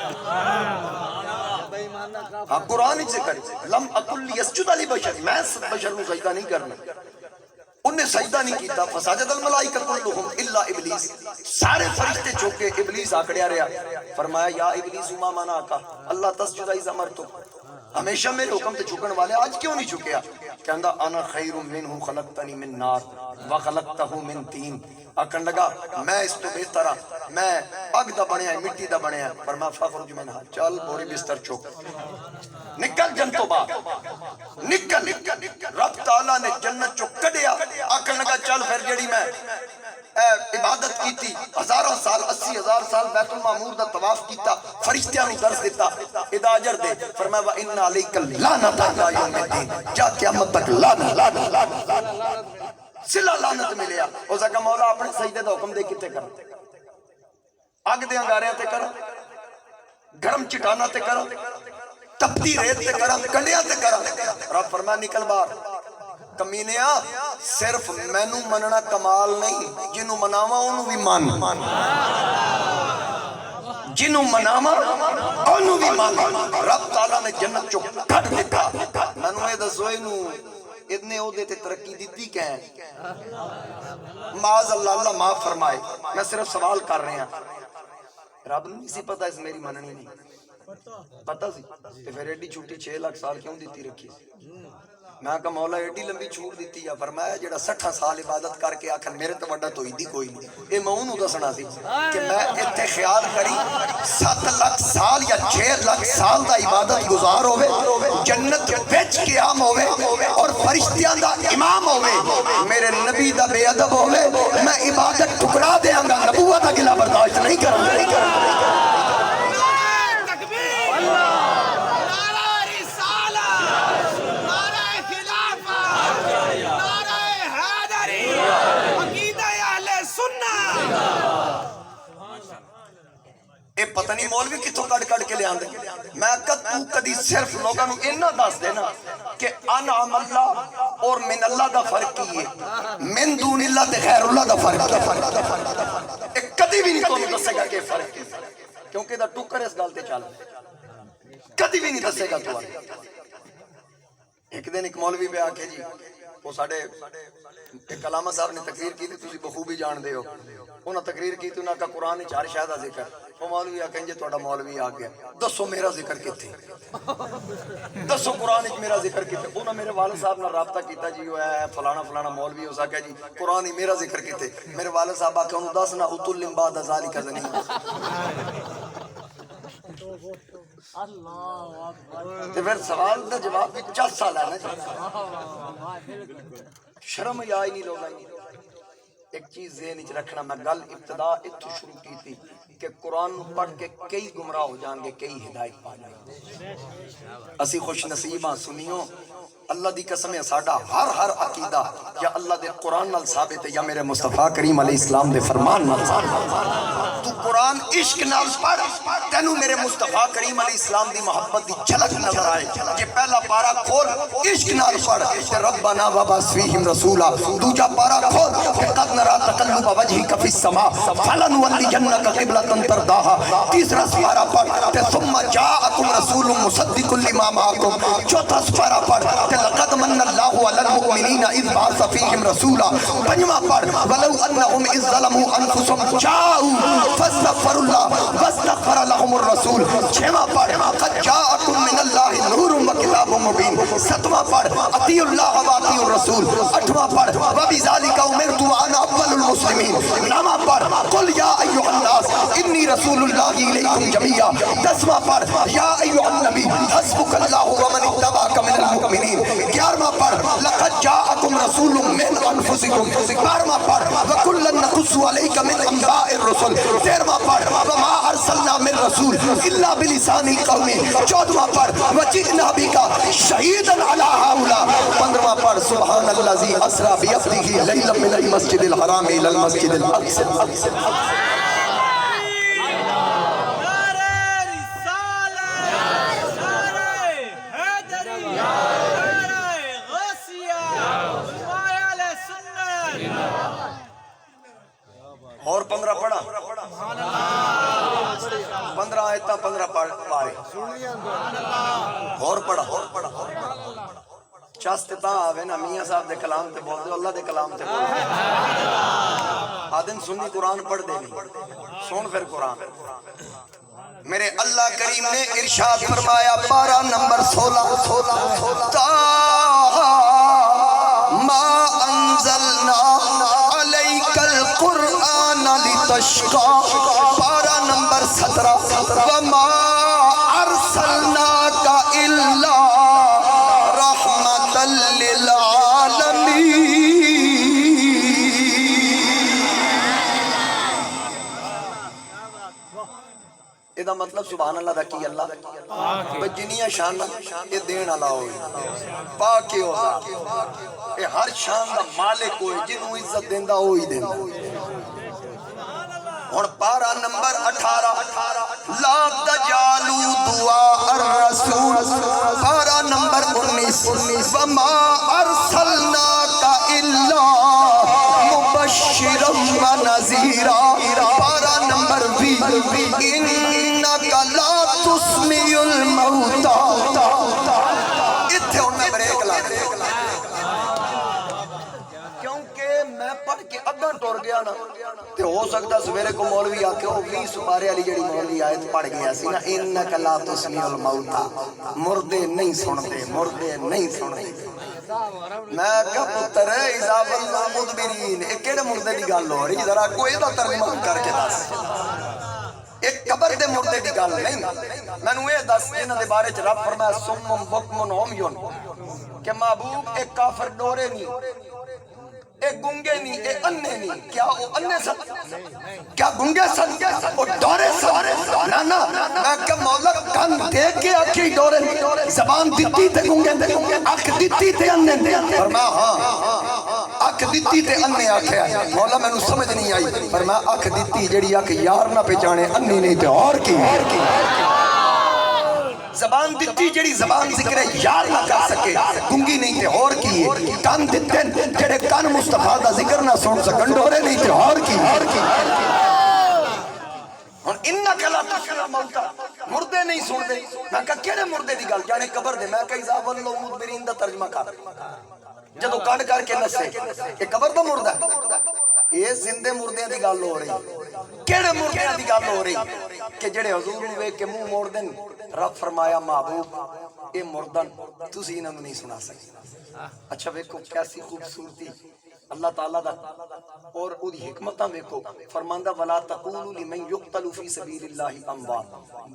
ہاں قرآن سے کر لم اکلی اسجد لی بشر، میں بشر نو سجدہ نہیں کرنا. انہیں سجدہ نہیں کیتا. فسجد الملائکہ کلہم الا ابلیس، سارے فرشتے چوکے، ابلیس آکڑیا رہا. فرمایا یا ابلیس ما منعک اللہ تسجد اذ امرتک، ہمیشہ میرے حکم تے جھکن والے آج کیوں نہیں جھکیا؟ کہندا انا خیر منہ خلقتنی من نار وخلقتہ من طین. آکھن لگا میں اس تو بہتر ہاں، میں اگ دا بنیا ہے، مٹی دا بنیا ہے. فرمایا فخرج منھا، چل بوری بستر چک نکل جنتوں باہر نکل. رب تعالیٰ نے جنت چو کڈیا. آکھن لگا چل پھر جڑی میں عبادت کیتی ہزاروں سال 80,000 سال بیت المعمور دا طواف کیتا، فرشتیاں نو درس دیتا، ادا اجر دے. فرمایا وان علیک اللعنۃ الی یوم الدین، جا قیامت تک لعنت سلا لعنت ملیا. او زکا مولا اپنے سجدے دا حکم دے کتے کر، اگ دے انگاریاں تے کر، گرم چٹانا تے کر، تپتی ریت تے کر، کنڈیاں تے کر. رب فرمایا نکل باہر. کمینیا صرف مینوں مننا کمال نہیں، جنوں مناواں اونوں بھی من، جنوں مناواں اونوں بھی من. رب تعالیٰ نے جنت چو کٹ دیتا. مینوں اے دسو اینوں اتنے عہدے تے ترقی دیتی کیا ہے؟ معاذ اللہ، اللہ معاف فرمائے. میں صرف سوال کر رہے ہیں. رب نہیں سی پتہ اس میری مننی نہیں پتہ سی تے پھر ایڈی چھوٹی 6 لاکھ سال کیوں دیتی رکھی؟ میں کہا مولا ایڈی لمبی چھوٹ دیتی ہے. فرمایا جڑا 60 سال عبادت کر کے آکھن میرے تو وڈا تو ہی دی کوئی نہیں. اے میں انہوں دسنا سی کہ میں اتنے خیال کری 7 لاکھ سال یا 6 لاکھ سال دا عبادت گزار ہوئے، جنت وچ قیام ہوئے اور فرشتیاں دا امام ہوئے، میرے نبی دا بے ادب ہوئے، میں عبادت ٹکڑا دیاں گا، نبوت دا گلا برداشت نہیں کروں. اے پتہ نہیں مولوی کتوں کٹ کٹ کے لے آندے. میں کہا تو کدی صرف لوگاں نو اینا دس دینا کہ انعم اللہ اور من اللہ دا فرق کی ہے، من دون اللہ تے غیر اللہ دا فرق ہے. اے کدی بھی نہیں تو دسے گا کہ فرق ہے، کیونکہ دا ٹکر اس گل تے چل کدی بھی نہیں دسے گا. تو ایک دن ایک مولوی پہ آ کے جی وہ ساڈے ایک علامہ صاحب نے تقریر کی تھی، تسی بخوبی جان دے ہو. انہاں تقریر کی تھی، انہاں کا قرآن چار شاہ دا ذکر. وہ مولوی آ کہیں جے تہاڈا مولوی آ گیا، دسو میرا ذکر کتھے؟ دسو قرآن وچ میرا ذکر کتھے؟ انہاں میرے والد صاحب نال رابطہ کیتا جی وہ ہے فلانا فلانا مولوی ہو سکیا جی قرآن ہی میرا ذکر کتھے؟ میرے والد صاحب آکھے انہوں دس نہ اتل بعد ذالک زنیم. تے پھر سوال دا جواب بھی 4 سال ہے نا. شرم آئی نہیں لوگاں. ایک چیز ذہن وچ رکھنا، میں گل ابتدا اتھوں شروع کی تھی کہ قرآن پڑھ کے کئی گمراہ ہو جان گے، کئی ہدایت پا جان گے۔ اسی خوش نصیب ہاں سنیو، اللہ دی قسم ہے ساڈا ہر عقیدہ یا اللہ دے قرآن نال ثابت ہے یا میرے مصطفیٰ کریم علیہ السلام دے فرمان نال ثابت ہے۔ تو قرآن عشق نال پڑھ، تینو میرے مصطفیٰ کریم علیہ السلام دی محبت دی جھلک نظر آئے۔ یہ پہلا پارا کھول عشق نال پڑھ کہ ربنا وبعث فیہم رسولا، دوجا پارا کھول کہ قد نرى تقلب وجهك في السماء فلنولینک قبلۃ ترضاها، تیسرا پارا پڑھ کہ ثم جاءکم رسول مصدق لما معکم، چوتھا پارا پڑھ کہ لقد من اللہ علی المؤمنین اذ بعث فیہم رسولا، پنجواں پڑھ ولو انہم اذ ظلموا انفسهم جاءوا فاستغفروا اللہ واستغفر لهم الرسول، چھواں پڑھ قد جاءکم من اللہ نور وکتاب مبین، ساتواں پڑھ اطیعوا اللہ واطیعوا الرسول، آٹھواں پڑھ وبذالک امرت وانا اول المسلمین، نواں پڑھ قل یا ایھا الناس انی رسول اللہ الیکم جمیعا، دسواں پڑھ یا ایھا النبی حسبک اللہ ومن اتبعک من المؤمنین، گیارہواں پڑھ لقد جاءکم رسول من انفسکم، بارہواں پڑھ وکلا نقص علیک من انباء الرسل، تیرہواں پڑھ وما ارسلنا من رسول الا بلسان قوم، چودہواں پڑھ وجئنا بک شہیدا علی ہؤلاء، پندرہواں پڑھ سبحان الذی اسری بعبدہ لیلا من المسجد الحرام الی المسجد الاقصی۔ اور 15 پڑھا 15 آیتاں 15 پارے اور پڑھا چست تاں آوے نا میاں صاحب دے کلام تے بول دے اللہ دے کلام تے بول دے آدم سنی قرآن پڑھ دے نہیں سن پھر قرآن۔ میرے اللہ کریم نے ارشاد فرمایا پارہ نمبر 16 تاہا ما انزلنا علیک القرآن لتشقى، پارہ نمبر 17 وما ارسلناک الا رحمتا للعالمین۔ یہ مطلب سبحان اللہ دا کی اللہ جنیاں شان یہ دین اللہ ہوئی پاک ہو یہ ہر شان دا مالک ہوئی جنہوں عزت دیندہ ہوئی دیندہ۔ اور پارہ نمبر 18 لا تجالو دعا الرسول، پارہ نمبر 19 وما ارسلناک الا مبشرا ونذیرا، پارہ نمبر 20 انک لا تسمع الموتى، اتھے انہیں بریک لا کیونکہ میں پڑھ کے اگاں ٹور گیا نا تے ہو سکتا سویرے کو مولوی آکے وہ 20 سپارے علی جڑی مولوی آیت پڑھ گیا سی نا انک لا تسمع الموتى، مردے نہیں سنتے مردے نہیں سنتے۔ میں کہا پتر ہے عذاب اللہ مدبرین، ایک کیڑے مردے دی گل ہو رہی ذرا کوئی دا ترجمہ کر کے دس، ایک قبر دے مردے دی گل نہیں۔ میں نے یہ دس جنہاں دے بارے چ رب فرمایا سم بکم عمیٌ کہ محبوب ایک کافر ڈورے نہیں، ایک گنگے نہیں، ایک اننے نہیں، کیا وہ اننے سن کیا گنگے سن وہ ڈورے سن نا نا۔ میں کہ مولا کن دے کے آکھی ڈورے نہیں، زبان دیتی تے گنگے دے، اکھ دیتی تے اننے دے، فرمایا ہاں اکھ دیتی تے اننے آکھے ہے، مولا میں نو سمجھ نہیں آئی، فرمایا اکھ دیتی جڑی آکھ یار نہ پہچانے انی نہیں تے اور کی، زبان دیتی جڑی زبان ذکر یار نہ کر سکے گنگی نہیں تے اور کی ہے، کان دیتے جڑے کان مصطفیٰ دا ذکر نہ سن سکن ڈورے نہیں تے اور کی۔ اور انک لا تسمع الموتى، مردے نہیں سن دے۔ میں کہا کیڑے مردے دی گل جانے قبر دے، میں کہا عذاب اللہ مدبرین دا ترجمہ کر جدو کانڈ کر کے نسے یہ قبر دا مردہ ہے، یہ زندے مردے دی گل ہو رہی، کیڑے مردے دی گل ہو رہی کہ جڑے حضور نو ویکھ کے منہ موڑ دین۔ رب فرمایا محبوب اے مردن تسی انہاں نوں نہیں سنا سکتے۔ اچھا ویکھو کیسی خوبصورتی اللہ تعالیٰ دا اور او دی حکمتاں ویکھو، فرماندا ولا تقولوا لمن يقتل في سبيل الله اموات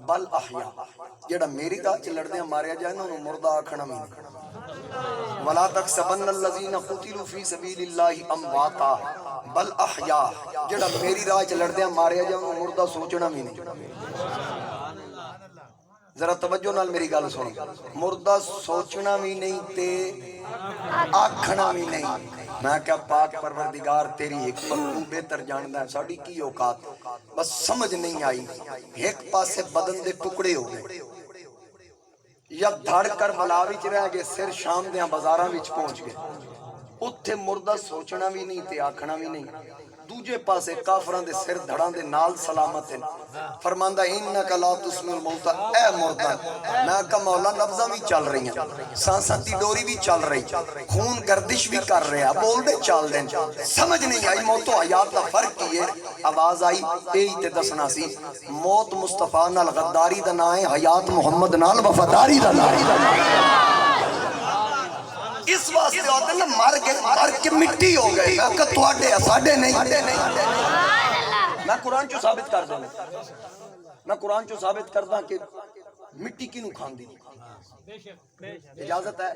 بل احياء، جڑا میری راہ چ لڑدے ماریا جائے نا انہوں مردہ آکھنا نہیں۔ ولا تحسبن الذين قتلوا في سبيل الله امواتا بل احیا جڑا میری راہ چ لڑدیاں ماریا جائے انہوں مردہ سوچنا بھی نہیں. ذرا توجہ نال میری گل سن. مردہ سوچنا بھی نہیں تے آکھنا بھی نہیں. میں کہا پاک پروردگار تیری حکمت تو بہتر جاندا ہے ساڈی کی اوقات بس سمجھ نہیں آئی. ایک پاسے بدن دے ٹکڑے ہو گئے یا دھڑ کر بلا وچ رہ گئے سر شام دیاں بازاراں وچ پہنچ گئے. اتھے مردہ سوچنا بھی نہیں تے آکھنا بھی نہیں. دوجے پاسے کافران دے سر دھڑان دے نال سلامت ہیں. فرماندہ انکا لا تسمی الموتا اے مردہ. میں کہا مولا نبضہ بھی چل رہی ہیں سانساں تی ڈوری بھی چل رہی خون گردش بھی کر رہے ہیں بول دے چال دیں. سمجھ نہیں آئی موت و حیات دا فرق کیے. آواز آئی اے تے دسنا سی موت مصطفیٰ نال غداری دا نائے حیات محمد نال وفاداری دا نائے. اس واسطے ہوتے ہیں مر کے مٹی ہو گئے. میں کہا تواڈے ساڈے نہیں. میں قرآن چو ثابت کر دوں. میں قرآن چو ثابت کر دوں کہ مٹی کی نو کھان دی اجازت ہے.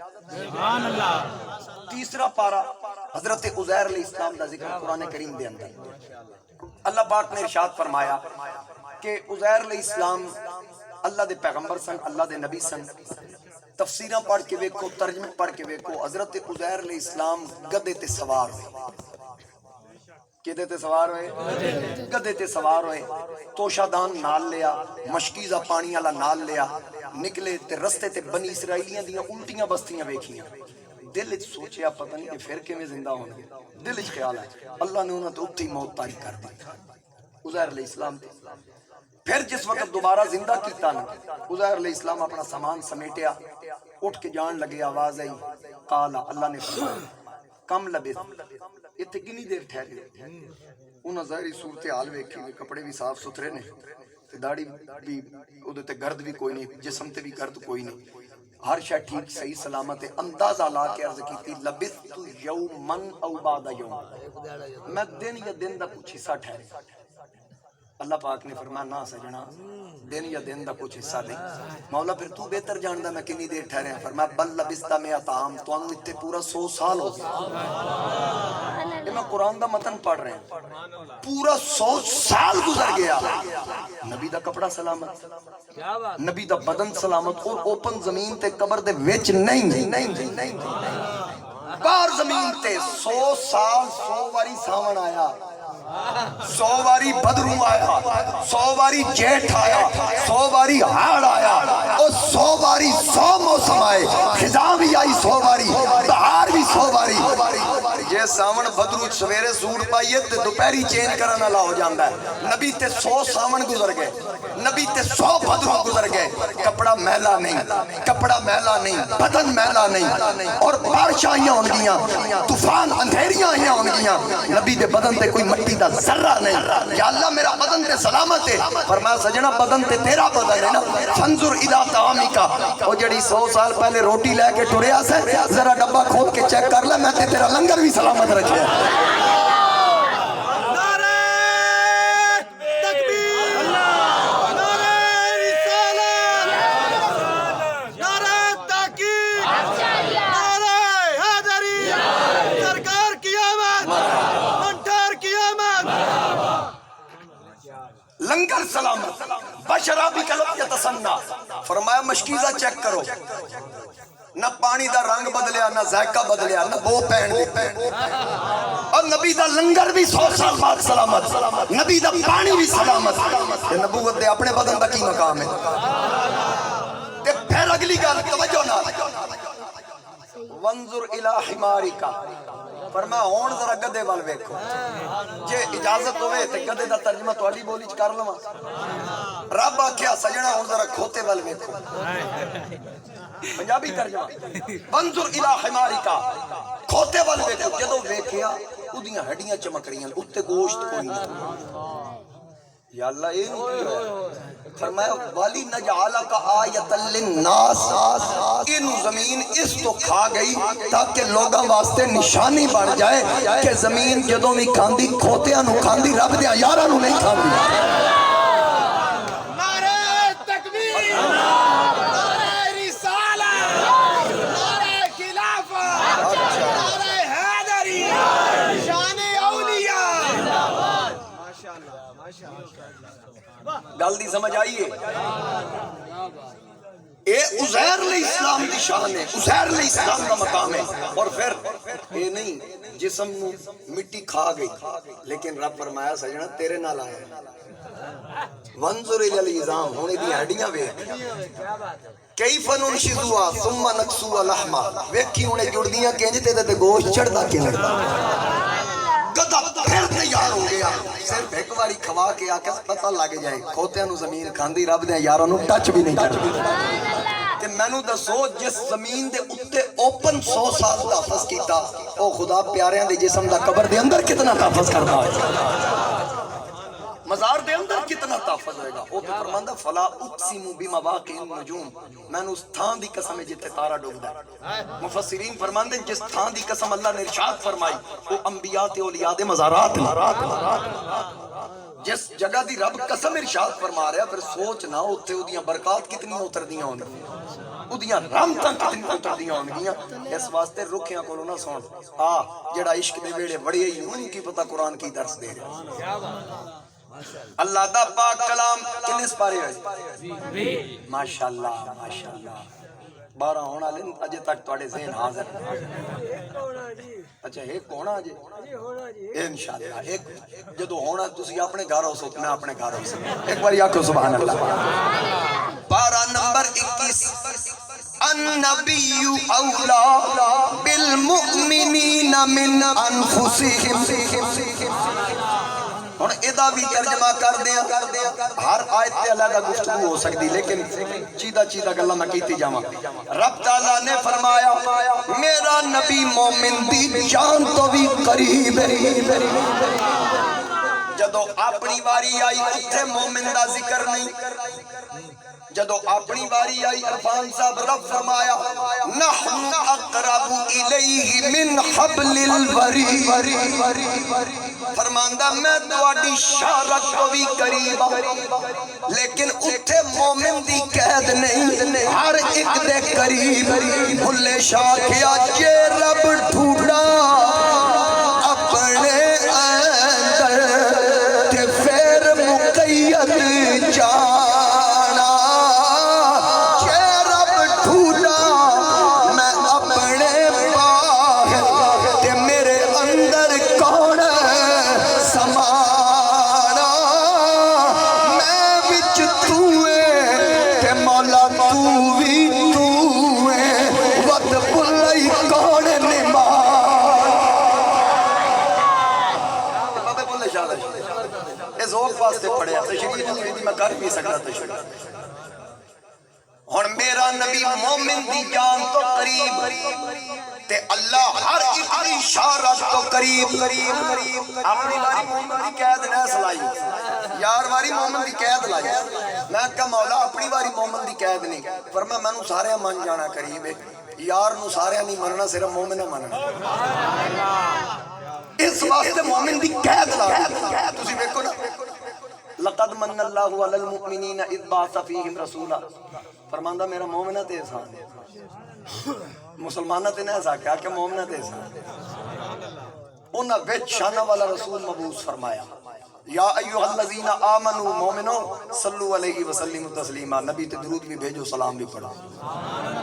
تیسرا پارا حضرت عزیر علیہ السلام دا ذکر قرآن کریم دے اندر. اللہ پاک نے ارشاد فرمایا کہ عزیر علیہ السلام اللہ دے پیغمبر سن اللہ دے نبی سن. تفسیرہ پڑھ کے ویکھو ترجمے پڑھ کے ویکھو. حضرت عزیر علیہ السلام گدے تے سوار ہوئے. کدے تے سوار ہوئے؟ گدے تے سوار ہوئے. توشہ دان نال لیا مشکیزہ پانی والا نال لیا نکلے تے رستے تے بنی اسرائیلیاں دیاں الٹیاں بستیاں ویکھیاں. دل وچ سوچیا پتہ نہیں کہ پھر کیویں زندہ ہون گے. دل وچ خیال ہے اللہ نے انہاں تے اتھی موت طاری کر دی عزیر علیہ السلام تے. پھر جس وقت دوبارہ زندہ کیتا نا عزیر علیہ السلام اپنا سامان سمیٹیا اٹھ کے جان لگے. آواز آئی قالا اللہ نے فرمایا کم لبث اتنے کنی دیر ٹھہرے. انہاں ظاہری صورتحال ویکھی کپڑے بھی صاف ستھرے نے تے داڑھی بھی اودے تے گرد بھی کوئی نہیں جسم تے بھی گرد کوئی نہیں ہر شے ٹھیک صحیح سلامت ہے. اندازہ لا کے عرض کیتی لبثت یومن او بعد یوم میں دن یا دن دا کچھ حصہ ٹھہرے. اللہ پاک نے فرمایا نہ سجنا دن یا دن دا کچھ حصہ نہیں. مولا پھر تو بہتر جاندا میں کنی دیر ٹھہرے ہیں. فرمایا بل لبثت مئۃ عام تو انہوں اتنے پورا 100 سال ہو گیا. یہ میں قرآن دا متن پڑھ رہے ہیں پورا 100 سال گزر گیا. نبی دا کپڑا سلامت نبی دا بدن سلامت اور اوپن زمین تے قبر دے وچ نہیں باہر زمین تے 100 سال 100 واری ساون آیا 100 واری بدروں آیا 100 واری جیٹھ آیا 100 واری ہاڑ آیا اور 100 واری 100 موسم آئے. خزاں بھی آئی 100 واری بہار بھی 100 واری. جے ساون بدروں سویرے سوٹ پائیے تے دوپہری چینج کرن والا ہو جاندا ہے. نبی تے 100 ساون گزر گئے نبی تے 100 بدروں گزر گئے. کپڑا میلا نہیں کپڑا میلا نہیں بدن میلا نہیں اور بارشاں آئیاں ہون گیاں طوفان اندھیریاں آئیاں ہون گیاں. نبی دے بدن تے کوئی مٹی دا ذرہ نہیں. یا اللہ میرا بدن تے سلامت ہے. فرمایا سجنا بدن تے تیرا بدن ہے نا. فانظر الی طعامک او جڑی 100 سال پہلے روٹی لے کے ٹریا سے ذرا ڈبہ کھول کے چیک کر لے میں تے تیرا لنگر بھی سلامت رکھے. لنگر سلامت بشرابی کلب یتسنہ. فرمایا مشکیزہ چیک کرو نہ پانی دا رنگ بدلیا نہ ذائقہ بدلیا نہ بو پین دی. اور نبی دا لنگر بھی 100 سال بعد سلامت نبی دا پانی بھی سلامت. کہ نبوت دے اپنے بدن دا کی مقام ہے. تے پھر اگلی گل توجہ نہ وانظر الی حمارک. فرمایا ہون ذرا گدے وال ویکھو. جے اجازت ہوئے تے گدے دا ترجمہ تواڈی بولی چ کر لواں. رب آکھیا سجنا ہون ذرا کھوتے وال ویکھو. پنجابی ترجمہ وانظر الی حمارک کھوتے وال ویکھو. جدوں ویکھیا اودیاں ہڈیاں چمک رہیاں اوتے گوشت کوئی نہیں. یا اللہ اے فرمایا والی نجعلک آیۃ للناس. ان زمین اس تو کھا گئی تاکہ لوگاں واسطے نشانی بن جائے کہ زمین جدوں بھی کھاندی کھوتیاں نو کھاندی رب دیاں یاراں نو نہیں کھاندی.
نعرہ تکبیر نعرہ رسالت نعرہ خلافت نعرہ حیدری شان اولیاء
گل دی سمجھ آئیے اے عزیر علیہ السلام دی شان ہے عزیر علیہ السلام کا مقام ہے اور پھر اے نہیں جسم نو مٹی کھا گئی لیکن رب فرمایا سجنا تیرے نال آیا وانظر الی العظام ہونے دی ہڈیاں ویکھ کیف ننشزوا ثم نکسوا لحما ویکھی ہونے جڑدیاں کینج تے گوشت چڑھدا کینجدا گدا پھر تیار ہو گیا صرف ایک باری کھوا کے آ کے پتہ لگ جائے کھوتیاں نو زمین کھاندی رب دے یاراں نو ٹچ بھی نہیں کرਦੀ تے مینوں دسو جس زمین دے اوتے اوپن 100 سال تحفظ کیتا او خدا پیاریاں دے جسم دا قبر دے اندر کتنا تحفظ کردا ہے مزار دے اندر کتنا تحفظ ہوئے گا وہ تو فرماندہ فلا اقسم بمواقع النجوم میں نے اس تھان دی قسم ہے جتے تارا ڈوبدا ہے مفسرین فرماندے جس تھان دی قسم اللہ نے ارشاد فرمائی وہ انبیاء تے اولیاء دے مزارات جس جگہ دی رب قسم ارشاد فرما رہا پھر سوچ نہ اوتھے اودیاں برکات کتنی اتردیاں ہون اودیاں رحمتاں کتنی اتردیاں ہون گیاں اس واسطے رکھیاں کولو نہ سن جڑا عشق دے ویڑے وڑے ہی نہیں کی پتہ قرآن کی درس دے رہا اللہ دا پاک کلام کنے سپارے ہوئے ماشاءاللہ ماشاءاللہ 12 ہونا لیں اجے تک توڑے ذہن حاضر اچھا ایک ہونا جی انشاءاللہ ایک جدو ہونا تسی اپنے گھر ہو سو میں اپنے گھر ہو سو ایک بار یا کو سبحان اللہ 12 نمبر 21 النبی اولا بالمؤمنین من انفسهم ہن ادا بھی ترجمہ کر دیا ہر آیت تے علیحدہ گفتگو ہو سکتی لیکن چیدہ گلاں میں کیتی جاواں رب تعالیٰ نے فرمایا میرا نبی مومن دی جان تو بھی قریب ہے جدو اپنی واری آئی اتھے مومن دا ذکر نہیں جدو اپنی باری آئی عرفان صاحب رب فرمایا نحن اقرب الیہ من حبل الورید فرماندہ میں تواڈی شارت کو بھی قریب لیکن اتھے مومن دی قید نہیں ہر ایک دے قریب بھلے شاہ کیا جے رب ڈھونڈا اپنے اندر تے پھر مقید جانا جے رب ڈھونڈا میں اپنے باہر تے میرے اندر کون سمانا میں وچ توئے تے مولا تو بھی توئے وقت بلائی کون نمان بابے بولے شاہ اس وقت واسطے پڑھے تشریح نہیں میں کر بھی سکتا تشریح اور میرا نبی مومن دی جان تو قریب تے اللہ ہر ایک اشارت تو قریب اپنی واری مومن دی قید نہ سلائی یار واری مومن دی قید لائی میں کہا مولا اپنی واری مومن دی قید نہیں فرمایا میں نو سارے من جانا قریب ہے یار نو سارے نہیں مننا صرف مومن نہ مننا اس واسطے مومن دی قید لائی تسی دیکھو نا لقد من اللہ علی المؤمنین اذ بعث فیہم رسولا فرماندہ میرا مومنہ تے احسان ہے مسلمانہ تے نہیں ایسا کیا کہ مومنہ تے احسان انہا ویچ شانہ والا رسول مبعوث فرمایا یا ایوہ الذین آمنوا مومنو صلو علیہ وسلم تسلیما نبی تے درود بھی بھیجو سلام بھی پڑھا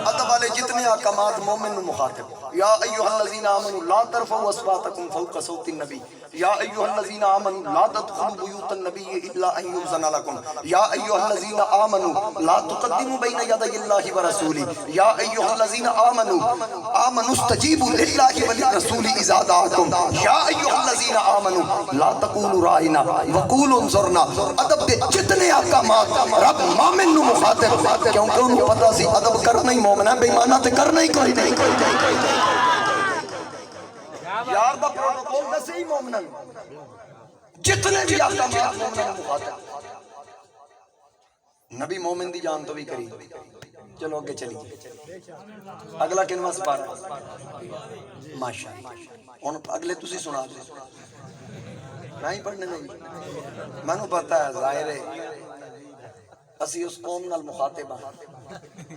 ادب والے جتنے احکامات مومن مخاطب یا ایوہ الذین آمنوا لا ترفعوا اصواتکم فوق صوت النبی یا ایوہ الذین آمنوا لا تدخلوا بیوت النبی الا ان یؤذن لکم یا ایوہ الذین آمنوا لا تقدموا بین یدی اللہ ورسولہ یا ایوہ الذین آمنوا استجیبوا للہ وللرسول اذا دعاکم یا ایوہ الذین آمنوا لا تقولوا رائنا وقولوا انظرنا ادب دے جتنے احکامات رب مومن نو مخاطب کیونکہ انہوں پتہ سی ادب کرنا ہی مومن ہے بے ایمانہ تے کرنا ہی کوئی نہیں یار دا پروٹوکول دا صحیح مومنن جتنے بھی احکامات مومنن مخاطب نبی مومن دی جان تو بھی کری چلو آگے چلیے اگلا کنواں سپارہ ماشاءاللہ ان اگلے تسی سنا دے نہیں پڑھنے نہیں میں نو پتا ہے ظاہر ہے اسی اس قوم نال مخاطب ہاں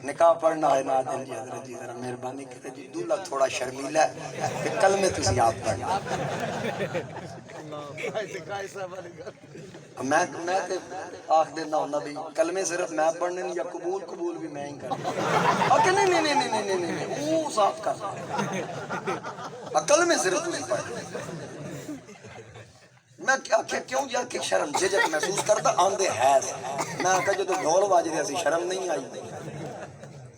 نکاح پڑھنا ہے نا دل جی حضرت جی ذرا مہربانی کرے جی دولہا تھوڑا شرمیلا ہے کہ کلمے تسی آپ پڑھنا میں تے آخ دینا ہونا بھی کلمے صرف میں پڑھنے یا قبول بھی میں ہی کرنا آکے نہیں وہ صاف کرنا کلمے صرف تسی پڑھنا میں کیوں جا کہ شرم جھجک محسوس کرتا آندے ہے میں کہا جدو ڈھول واج رہے سی شرم نہیں آئی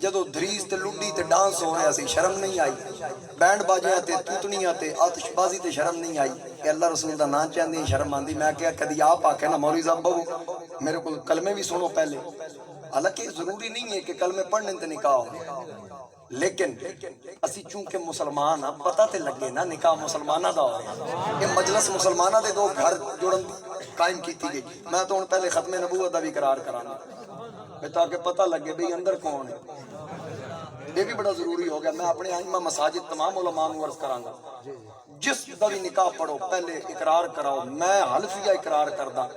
جدو دھریس تے لڈی تے ڈانس ہو رہے سی شرم نہیں آئی بینڈ باجیاں تے توتنیاں تے آتش بازی تے شرم نہیں آئی کہ اللہ رسول دا نام چاہندی شرم آندی میں کہا کدی آپ آکے نا مولوی صاحب بہو میرے کو کلمے بھی سنو پہلے حالانکہ ضروری نہیں ہے کہ کلمے پڑھنے تے نکاح ہو لیکن اسی چونکہ مسلمان ہاں پتہ تے لگے نا نکاح مسلمانہ دا ہو رہا یہ مجلس مسلمانہ دے دو گھر جوڑن قائم کیتی گئی میں تو ان پہلے ختم نبوت دا بھی قرار کرانا تاکہ پتہ لگے بھئی اندر کون ہے یہ بھی بڑا ضروری ہو گیا میں اپنے آئمہ مساجد تمام علماء کو عرض کرانگا جس دا بھی نکاح پڑھو پہلے اقرار کراؤ میں حلفیہ اقرار کردہ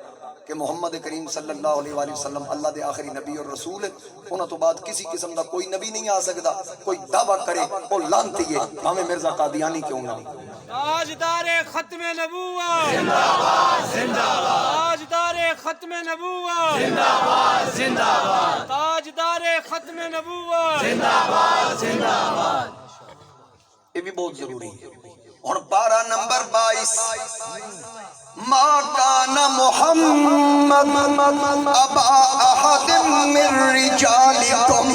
کہ محمد کریم صلی اللہ علیہ وآلہ وسلم اللہ دے آخری نبی اور رسول ہے انہوں تو بعد کسی قسم دا کوئی نبی نہیں آ سکتا کوئی دعویٰ کرے وہ لانتی ہے ہمیں مرزا قادیانی کیوں نہ
تاجدار ختم نبوت زندہ باد زندہ باد تاجدار ختم نبوت زندہ باد زندہ باد تاجدار ختم نبوت زندہ باد زندہ باد
یہ بھی بہت ضروری ہے اور پارہ نمبر 22 ما کان محمد ابا احد من رجالکم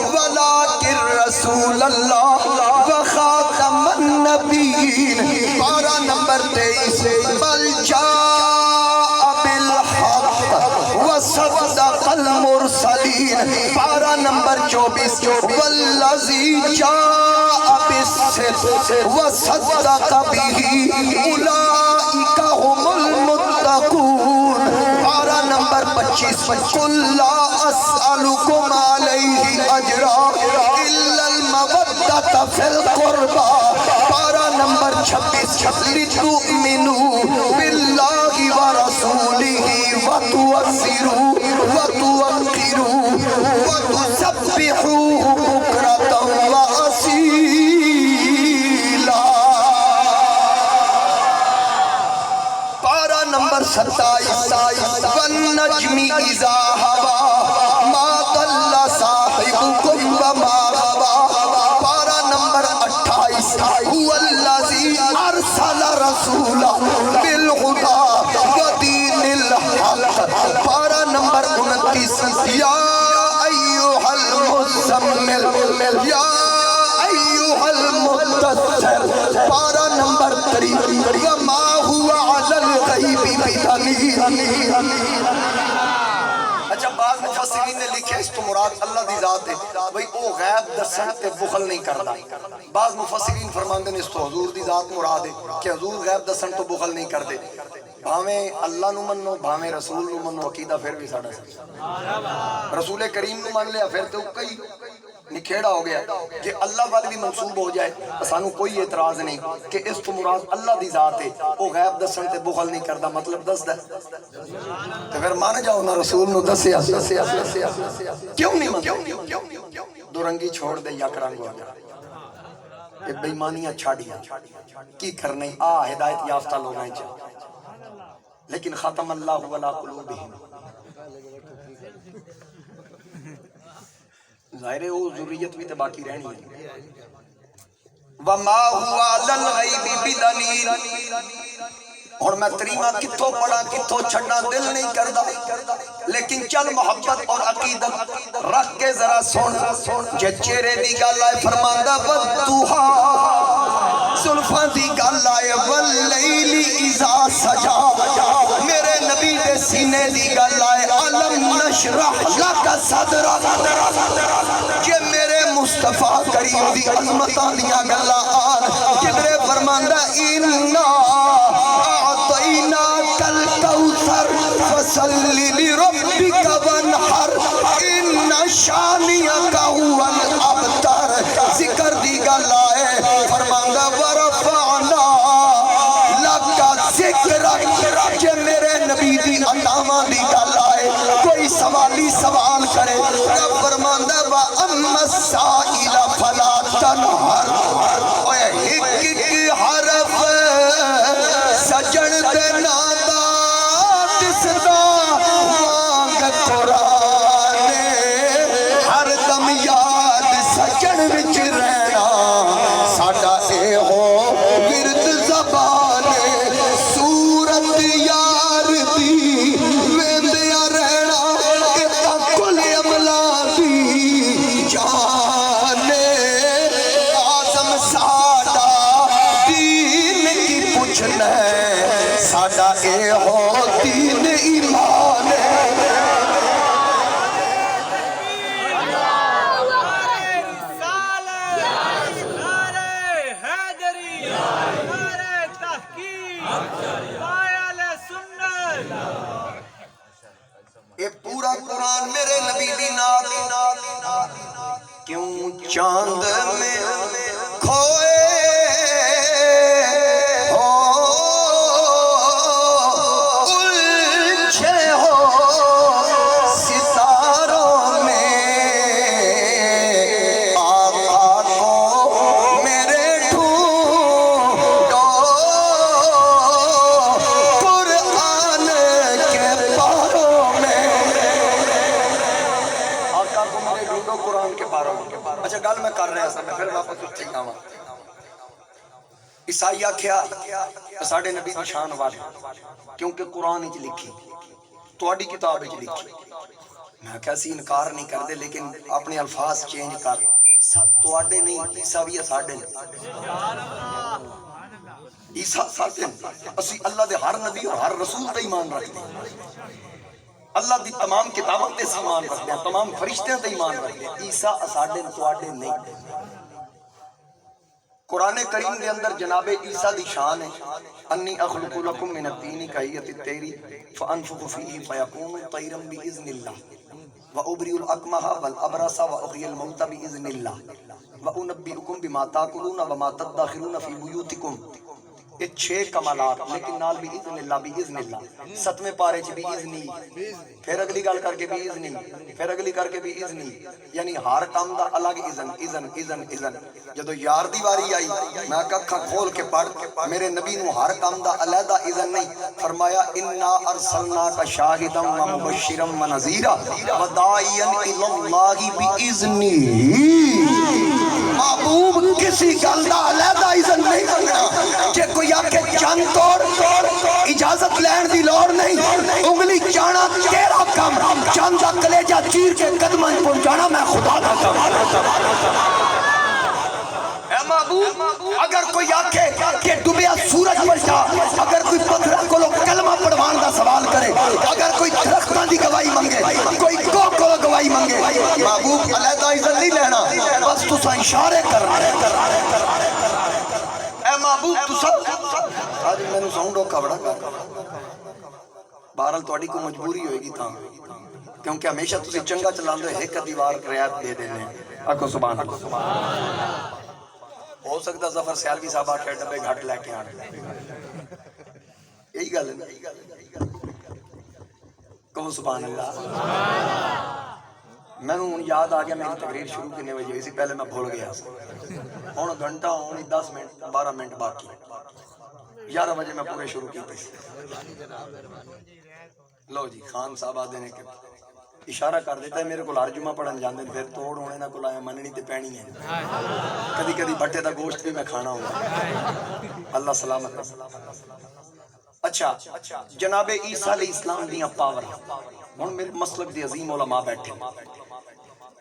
ولکن رسول اللہ وخاتم النبیین پارہ نمبر 23 بل جاء بالحق وصدق المرسلین پارہ نمبر 24 والذی جاء بالصدق وصدق به اولئک هم المتقون پارہ نمبر 25 قل لا اسألکم علیہ اجرا الا المودۃ فی القربى پارہ نمبر 26 لتؤمنوا باللہ ورسولہ وتوقروا وتوقروه وتسبحوه بکرة وأصیلا پارہ نمبر 27 والنجم اذا ہوا ما ضل صاحبکم وما غوا پارہ نمبر 28 هو الذی ارسل رسولہ بالہدی ودین الحق پارہ نمبر 29 یا ایہا المزمل یا ایہا المدثر پارہ نمبر 30 وما ہوا علی الغیب بدلیل اچھا بعض مفسرین نے لکھے اس تو مراد اللہ دی ذات ہے بھئی او غیب دسن تے بخل نہیں کرنا بعض مفسرین فرماندے نے اس تو حضور دی ذات مراد ہے کہ حضور غیب دسن تو بخل نہیں کرتے بھاویں اللہ نو منو بھاویں رسول نو منو عقیدہ پھر بھی ساڑا سے رسول کریم نو من لیا پھر تو کئی نکھیڑا ہو گیا کہ اللہ والے بھی منصوب ہو جائے سانو کوئی اعتراض نہیں کہ اس تو مراد اللہ دی ذات ہے وہ غیب دسن تے بخل نہیں کردا مطلب دس دے تو پھر مان جاؤ نا رسول نو دسیا کیوں نہیں مان دو رنگی چھوڑ دے یا کرنگ ہو جا یہ بیمانیاں چھاڑیاں کی کرنے ہدایت یافتہ لوگ ہیں چاہ لیکن ختم اللہ ولا قلوبہم ظاہر ہے وہ ذریت بھی تے باقی رہنی ہے وما ہوا للغیب بدلیل اور میں تریمہ کتھوں پڑھا کتھوں چھڑنا دل نہیں کردہ لیکن چل محبت اور عقیدت رکھ کے ذرا سن جے چہرے دی گل آئے فرماندہ والدوحا زلفاں دی گل آئے واللیل اذا سجا میرے نبی دے سینے دی گل آئے علم نشرح لک صدرا جے میرے مصطفیٰ کریم دی عظمتاں دیا گلا آن کبرے فرماندہ انہا اعطیناک الکوثر فصلی لربک وانحر ان شانیک هو الابتر ذکر دی گل آئے فرماندہ ورفعنا لک ذکرک جے میرے نبی دی عطاواں دی گل آئے کوئی سوالی سوال وَأَمَّا السَّائِلَ فَلَا تَنْهَرْ ایک حرف سجن دے نادا دسدا مانگ قرآن ہر دم یاد سجن وچ رہنا ساڈا اے ہو ورد زبان سورت یار دی ویندیا رہنا اے تاں کل عملا دی جان آزم ساڈا دین کی پوچھنا ساڈا اے ہو دین ایمان یہ پورا قرآن میرے نبی دی نات کیوں چاند میں کھوئے ہو الجھے ہو ستاروں میں آقا کو میرے ڈھونڈو قرآن کے پاروں میں آقا کو میرے ڈھونڈو قرآن کے پاروں میں اچھا گل میں کر رہا میں پھر واپس اٹھ گا عیسائی آکھیا ساڈے نبی دی شان والی کیونکہ قرآن وچ لکھی تہاڈی کتاب وچ لکھی میں کہا سی انکار نہیں کردے لیکن اپنے الفاظ چینج کر عیسیٰ تہاڈے نہیں عیسیٰ بھی ساڈے عیسیٰ ساڈے اسی اللہ دے ہر نبی اور ہر رسول تے ایمان رکھتے ہیں اللہ دی تمام کتابوں تے ایمان رکھتے ہیں تمام فرشتیاں تے ایمان رکھتے ہیں عیسیٰ ساڈے تہاڈے نہیں قرآن کریم دے اندر جناب عیسیٰ دی شان ہے انی اخلق لکم من الطین کہیت الطیر فانفخ فیہ فیکون طیرا باذن اللہ وابرئ الاکمہ والابرص واحیی الموتى باذن اللہ وانبئکم بما تاکلون وما تدخرون فی بیوتکم یہ 6 کمالات لیکن نال بھی اذن اللہ بھی اذن اللہ 7ویں پارے چ بھی اذنی پھر اگلی گل کر کے بھی اذنی پھر اگلی کر کے بھی اذنی یعنی ہر کام دا الگ اذن اذن اذن اذن جدو یار دی واری آئی میں اکھاں کھول کے پڑھ میرے نبی نو ہر کام دا علیحدہ اذن نہیں فرمایا انا ارسلناک شاہدا ومبشرا ونذیرا وداعیا الی اللہ باذنہ محبوب کسی گل دا علیحدہ اذن نہیں منگنا کہ کوئی آکے چند توڑ اجازت لین دی لوڑ نہیں انگلی چانا تیرا کم چند دا کلیجہ چیر کے قدمہ پہنچانا میں خدا دا کم اے محبوب اگر کوئی آکے کہ ڈوبیا سورج پر جا اگر کوئی پتھر کو لوگ کلمہ پڑھوان دا سوال کرے اگر کوئی درختان دی گواہی منگے کوئی کو گواہی منگے محبوب علیحدہ عزت نہیں لینا بس تو سا اشارے کر رہا ہے اے محبوب تو سب آج میں نے ساؤنڈ ہوکا بڑا بہرحال تواڈی کو مجبوری ہوئے گی تھا کیونکہ ہمیشہ تسی چنگا چلان دے ایک دیوار رعایت دے دینے آکھو سبحان اللہ ہو سکتا ظفر سیالوی صاحب آکھے ڈبے گھٹ لے کے آنے یہی گل ہے کہو سبحان اللہ میں نے یاد آ گیا میری تقریر شروع کرنے وجہ اسی پہلے میں بھول گیا ہوں گھنٹہ ہونی 10 منٹ 12 منٹ باقی 11 بجے میں پورے شروع کی تھی لو جی خان صاحب آدھے نے کہ اشارہ کر دیتا ہے میرے کو ہر جمعہ پڑھن جاندے پھر توڑ ہونے نہ کلایا مننی تے پینی ہے کدی کدی بٹے دا گوشت بھی میں کھانا ہوں اللہ سلامت اچھا جناب عیسیٰ علیہ السلام دیاں پاور ہوں میرے مسلک دی عظیم علماء بیٹھے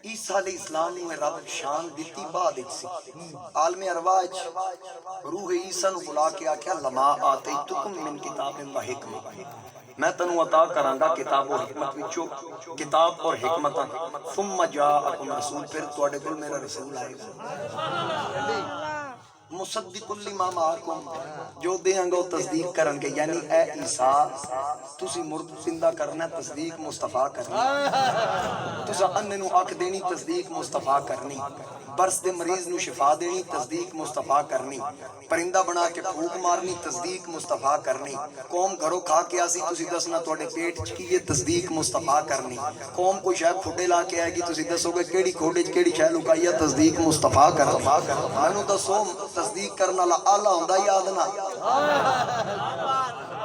عیسیٰ علیہ السلام نے رب شان دیتی بعد ایک سی عالم ارواح روح عیسیٰ نو بلا کے آکھیا لما آتیتکم من کتاب و حکمہ میں تنو عطا کرانگا کتاب و حکمت وچوں کتاب اور حکمت ثم جاءکم رسول پھر تواڈے کول میرا رسول آئے گا مصدق لما معکم، جو دیاں گا وہ تصدیق کرن گے، یعنی اے عیسیٰ تسی مرد زندہ کرنا تصدیق مصطفیٰ کرنی، تسا انے نو اکھ دینی تصدیق مصطفیٰ کرنی، برس دے مریض نو شفا دینی تصدیق مصطفیٰ کرنی، پرندہ بنا کے پھوک مارنی تصدیق مصطفیٰ کرنی، قوم گھروں کھا کے آسی تسی دسنا توڑے پیٹ چکی یہ تصدیق مصطفیٰ کرنی، قوم کو شاید کھوڑے لا کے آئے گی تسی دسو گے کیڑی کھوڑے کیڑی شاید لکائی ہے تصدیق مصطفیٰ کرنی، مینو دسو تصدیق کرنا آلہ ہوندہ یاد نہ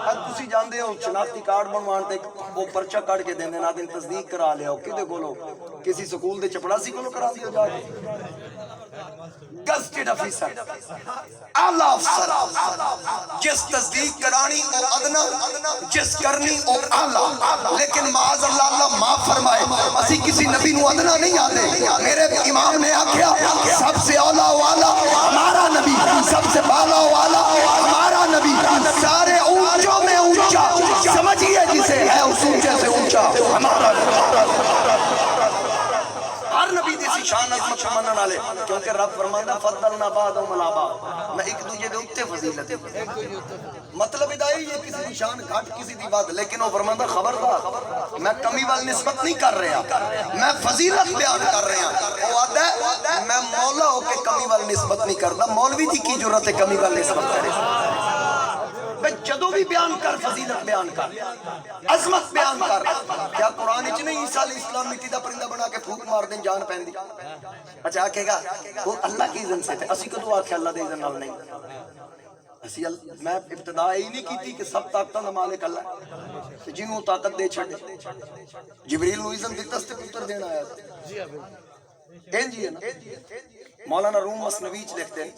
تسی جاندے ہو شناختی کارڈ بنوان تے وہ پرچہ کاٹ کے دیں دینا دن تصدیق کرا لے ہو کدے کولو کسی سکول دے چپڑاسی کولو کرا دیو جا کے گزٹڈ افیسر اعلی افسر جس تصدیق کرانی او ادنا جس کرنی او اعلی، لیکن معاذ اللہ اللہ معاف فرمائے اسی کسی نبی نو ادنا نہیں آدھے، میرے امام نے آکھیا سب سے اولا والا ہمارا نبی، سب سے بالا والا ہمارا نبی، سارے اونچوں میں اونچا، سمجھئے جسے ہے اس اونچے سے اونچا ہمارا نبی، ہر نبی دیسی شان عظمت منن والے، کیونکہ رب فرماندا فضلنا بعضهم علی بعض، میں ایک دوجے دے اوتے فضیلت، مطلب ادائی یہ کسی دی شان گھٹ کسی دی بات، لیکن وہ فرماندا خبردار میں کمی وال نسبت نہیں کر رہا، میں فضیلت بیان کر رہا، وہ آتا ہے میں مولا ہو کے کمی وال نسبت نہیں کرتا، مولوی دی کی جرت ہے کمی وال نسبت کرے، میں جدو بھی بیان کر فضیلت بیان کر، عظمت بیان کر، کیا قرآن اچھ نہیں عیسیٰ علیہ السلام مٹی دا پرندہ بنا کے پھوک مار دیں جان پہن دی، اچھا آکھے گا وہ اللہ کی اذن سے تھے، اسی کو تو آکھے اللہ دے اذن نال نہیں، میں ابتدا ہی نہیں کی تھی کہ سب طاقتاں دا مالک اللہ ہے، جنہوں طاقت دے چھڑے، جبریل نو اذن دیتا ستے پتر دینا آیا تھا، این جی ہے نا، مولانا روم مسنویچ لکھتے ہیں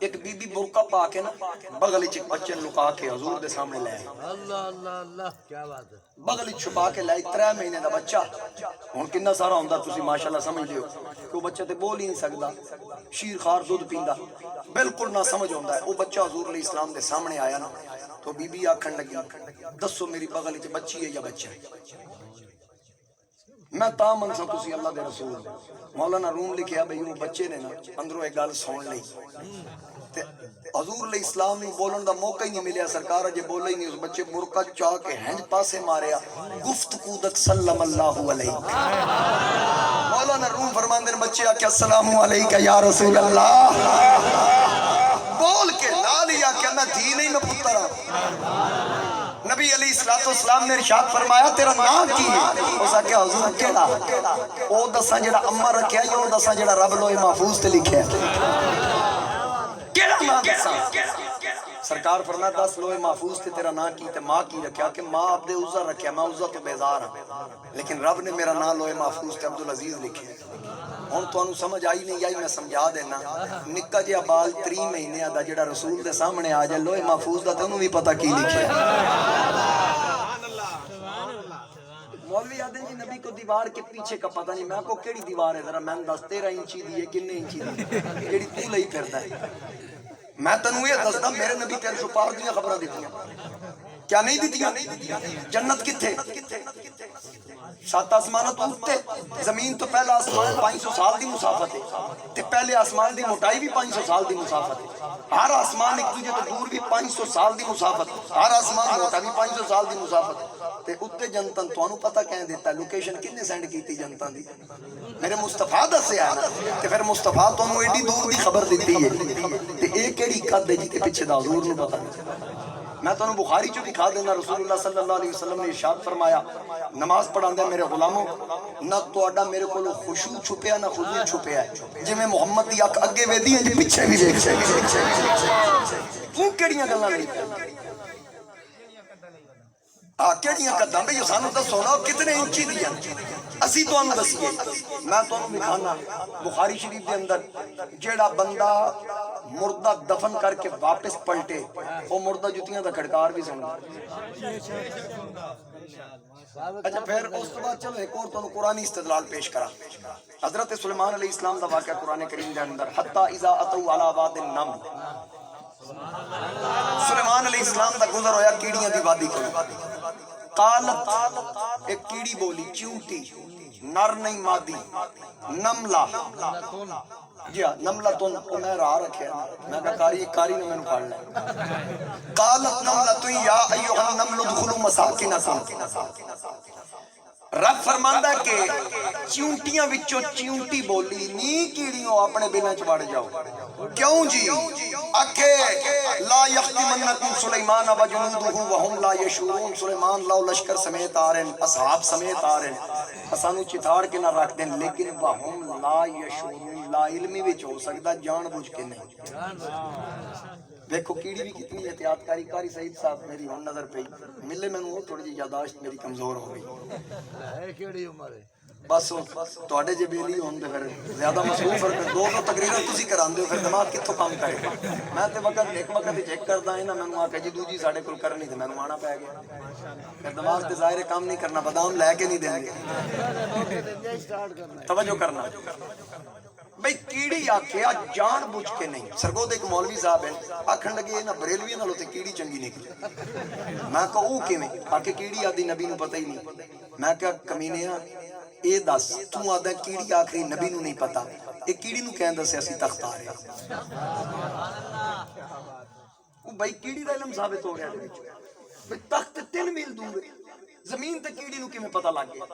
ایک بی بی برقع پا کے نا بغلی چک بچے لکا کے حضور دے سامنے لے آئے،
اللہ اللہ اللہ کیا بات ہے،
بغلی چھپا کے لائے 3 مہینے دا بچہ، ہن کنا سارا ہوندا تسی ماشاءاللہ سمجھ دیو کہ وہ بچہ تے بول ہی نہیں سکدا، شیر خار دودھ پیندا بالکل نہ سمجھ ہوندا ہے، وہ بچہ حضور علیہ السلام دے سامنے آیا نا تو بی بی آکھن لگی دسو میری بغلی تے بچی ہے یا بچہ ہے، میں تا منسا تسی اللہ دے رسول، مولانا روم لکھیا بھئی وہ بچے نے نا اندروں ایک گل سون لئی، حضور علیہ السلام نے بولن دا موقع ہی نہیں ملیا، سرکار جے بولا ہی نہیں، اس بچے برقع چاہ کے ہینڈ پاسے ماریا، گفت کودک سلم اللہ علیہ، مولانا روم فرماندے بچے آکے السلام علیکہ یا رسول اللہ، بول کے لا لیا کہ میں دھی نہیں میں پتر ہوں، نبی علیہ السلام نے ارشاد فرمایا تیرا نام کی ہے، اس آکے حضور کیڑا، او دساں جڑا امر رکھیا یا او دساں جڑا رب لوح محفوظ تے لکھیا کیڑا نام دساں، سرکار فرمایا 10 لوح محفوظ تے تیرا نام کی تے ماں کی رکھیا کہ ماں عبد عزہ رکھیا، میں عزہ تو بیزار ہوں، لیکن رب نے میرا نام لوح محفوظ تے عبدالعزیز لکھیا، ہن تانوں سمجھ آئی نہیں آئی میں سمجھا دینا، نکا جہا بال 3 مہینے دا جڑا رسول دے سامنے آ جائے لوح محفوظ دا تے انہوں بھی پتہ کی لکھیا، مولوی آدھے جی نبی کو دیوار کے پیچھے کا پتہ نہیں، میں کو کیڑی دیوار ہے ذرا میں 13 انچی دی ہے کنے انچی دی کیڑی تو لئی پھردا ہے، میں تنوں یہ دسدا میرے نبی 300 پار دیاں خبراں دتیاں، کیا نہیں دتیاں، جنت کتھے 7 آسمانوں تو اوتے، زمین تو پہلا آسمان 500 سال دی مسافت ہے تے پہلے آسمان دی موٹائی بھی 500 سال دی مسافت ہے، ہر آسمان ایک دوجے تو دور بھی 500 سال دی مسافت، ہر آسمان موٹا بھی 500 سال دی مسافت، تے اتے جنتاں تانوں پتہ کہیں دیتا ہے لوکیشن کنے سینڈ کیتی جنتاں دی، میرے مصطفیٰ دسیا ہے نا، تے پھر مصطفیٰ تانوں ایڈی دور دی خبر دیتی ہے تے اے کیڑی قد ہے جتے پیچھے دا حضور نوں پتہ نہیں، میں تانوں بخاری چوں دکھا دینا، رسول اللہ صلی اللہ علیہ وسلم نے ارشاد فرمایا نماز پڑھاندے میرے غلاموں نہ تہاڈا میرے کولوں خشوع چھپیا نہ خضوع چھپیا ہے، جویں محمد دی اکھ اگے ویدی ہے جی پیچھے بھی ویکھ تو کیڑیاں گلاں نہیں کیڑیاں قداں بھئی سانوں دسو نا کتنے انچی دی ہیں، اسی تانوں دسیے، میں تانوں دکھانا بخاری شریف دے اندر جیڑا بندہ مردہ دفن کر کے واپس پلٹے وہ مردہ جتیاں دا کھڑکار بھی سنگا، اچھا پھر اس کے بعد چلو ایک اور تو قرآنی استدلال پیش کرا، حضرت سلیمان علیہ السلام دا واقعہ قرآن کریم دے اندر حتی اذا اتوا علی واد النمل، سلیمان علیہ السلام دا گزر ہویا کیڑیاں دی وادی کو، قالت ایک کیڑی بولی چیونٹی نر نہیں مادی نملہ جی ہاں نملہ تو میں راہ رکھے میں کہا کاری نے میں نے پڑھ لیا قالت نملہ یا ایوہ النمل ادخلوا مساکنکم رب فرماندا ہے کہ چیونٹیاں وچوں چیونٹی بولی نی کیڑیوں اپنے بنا چ وڑ جاؤ کیوں جی اکھے لا یختمنکم سلیمان و جنودہ وہم لا یشعرون سلیمان لاؤ لشکر سمیت آ رہے ہیں اصحاب سمیت آ رہے ہیں اسانو چتاڑ کے نہ رکھ دیں لیکن وہم لا یشعرون لا علمی وچ ہو سکدا جان بوجھ کے نہیں دیکھو کیڑی بھی کتنی احتیاط کاری سعید صاحب میری ہون نظر پئی ملے میں وہ تھوڑی جی یاداشت میری کمزور ہو گئی بس تواڈے جے بیلی ہون تے پھر زیادہ مصروف ہے دو تقریراں تسی کراندے ہو پھر دماغ کتھوں کام کرے گا میں تے وقت ایک وقت چیک کردا ہاں نا مینوں آ کے جی دوجی ساڈے کول کرنی تے مینوں آنا پے گیا پھر دماغ تے ظاہر کام نہیں کرنا بادام لے کے نہیں دیں گے توجہ کرنا بھئی کیڑی آکھیا جان بوجھ کے نہیں سرگود ایک مولوی صاحب ہیں آکھن لگے نا بریلوی نالوں تے کیڑی چنگی نکلی میں کہا او کیویں آکھے کیڑی آدھی نبی نو پتہ ہی نہیں میں کہا کمینیا اے دس تو آدھا کیڑی آخری نبی نو نہیں پتا اے کیڑی نو کہن دسے اسی تخت آ رہے او بھائی کیڑی دا علم ثابت ہو رہا ہے تخت 3 میل دور زمین تے کیڑی نو کیویں پتہ لگ گیا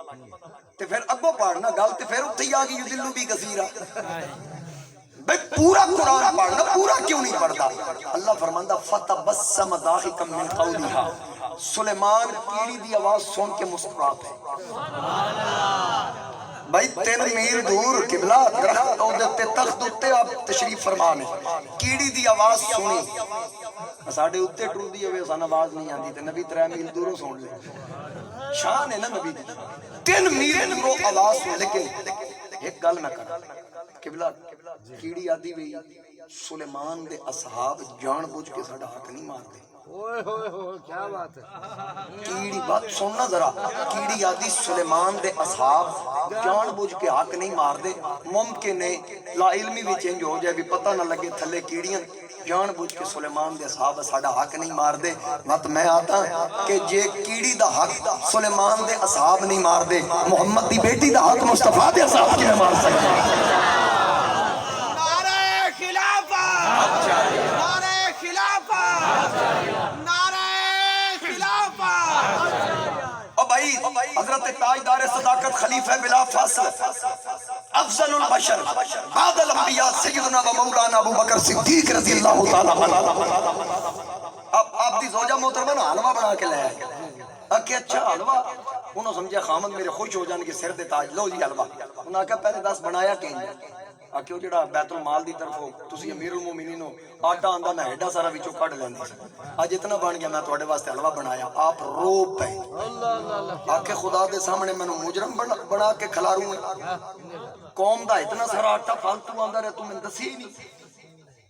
تے پھر اگوں پڑھنا گل تے پھر اوتھے ہی آ گئی یدلو بھی کثیرا بھئی پورا قرآن پڑھنا پورا کیوں نہیں پڑھتا اللہ فرماندا فتبسم ضاحکا من قولها سلیمان کیڑی دی آواز سن کے مسکرات ہے بھائی 3 میل دور قبلہ درخت تے تخت اتے آپ تشریف فرمانے کیڑی دی آواز سنی ساڈے اتے ٹر دی ہوئے سان آواز نہیں آندی تے نبی 3 میل دوروں سن لے شان ہے نا نبی دی 3 میل دوروں آواز سن لیکن ایک گل میں کر قبلہ کیڑی آدھی بھی سلیمان دے اصحاب جان بوجھ کے ساڈا حق نہیں مار دے
کیا بات ہے
کیڑی بات سننا ذرا کیڑی آدھی سلیمان دے اصحاب جان بوجھ کے حق نہیں مار دے ممکن ہے لا علمی بھی چینج ہو جائے بھی پتہ نہ لگے تھلے کیڑیاں جان بوجھ کے سلیمان دے اصحاب ساڈا حق نہیں مار دے مت میں آتا کہ جے کیڑی دا حق سلیمان دے اصحاب نہیں مار دے محمد دی بیٹی دا حق مصطفیٰ دے اصحاب کی مار سکتے
نعرہ خلافت نعرہ خلافت نعرہ خلافت
او بھائی حضرت تاجدار صداقت خلیفہ بلا فاصل افضل البشر بعد الانبیاء سیدنا و مولانا ابو بکر صدیق رضی اللہ تعالی عنہ آپ دی زوجہ محترمہ نا حلوہ بنا کے لے آئے کہ اچھا حلوہ انہوں سمجھے خامد میرے خوش ہو جانے کے سر دے تاج لو جی حلوہ انہوں نے کہا پہلے 10 بنایا کہیں آکھیو جڑا بیت المال دی طرف ہو تسی امیر المومنین ہو آٹا آندہ میں ہیڈا سارا وچوں کڈ لیندی اج اتنا بن گیا میں تواڈے واسطے حلوہ بنایا آپ رو پے آکھے خدا دے سامنے مینوں مجرم بنا کے کھلاروں قوم دا اتنا سارا آٹا فالتو آندا رہے تو میں دسی نہیں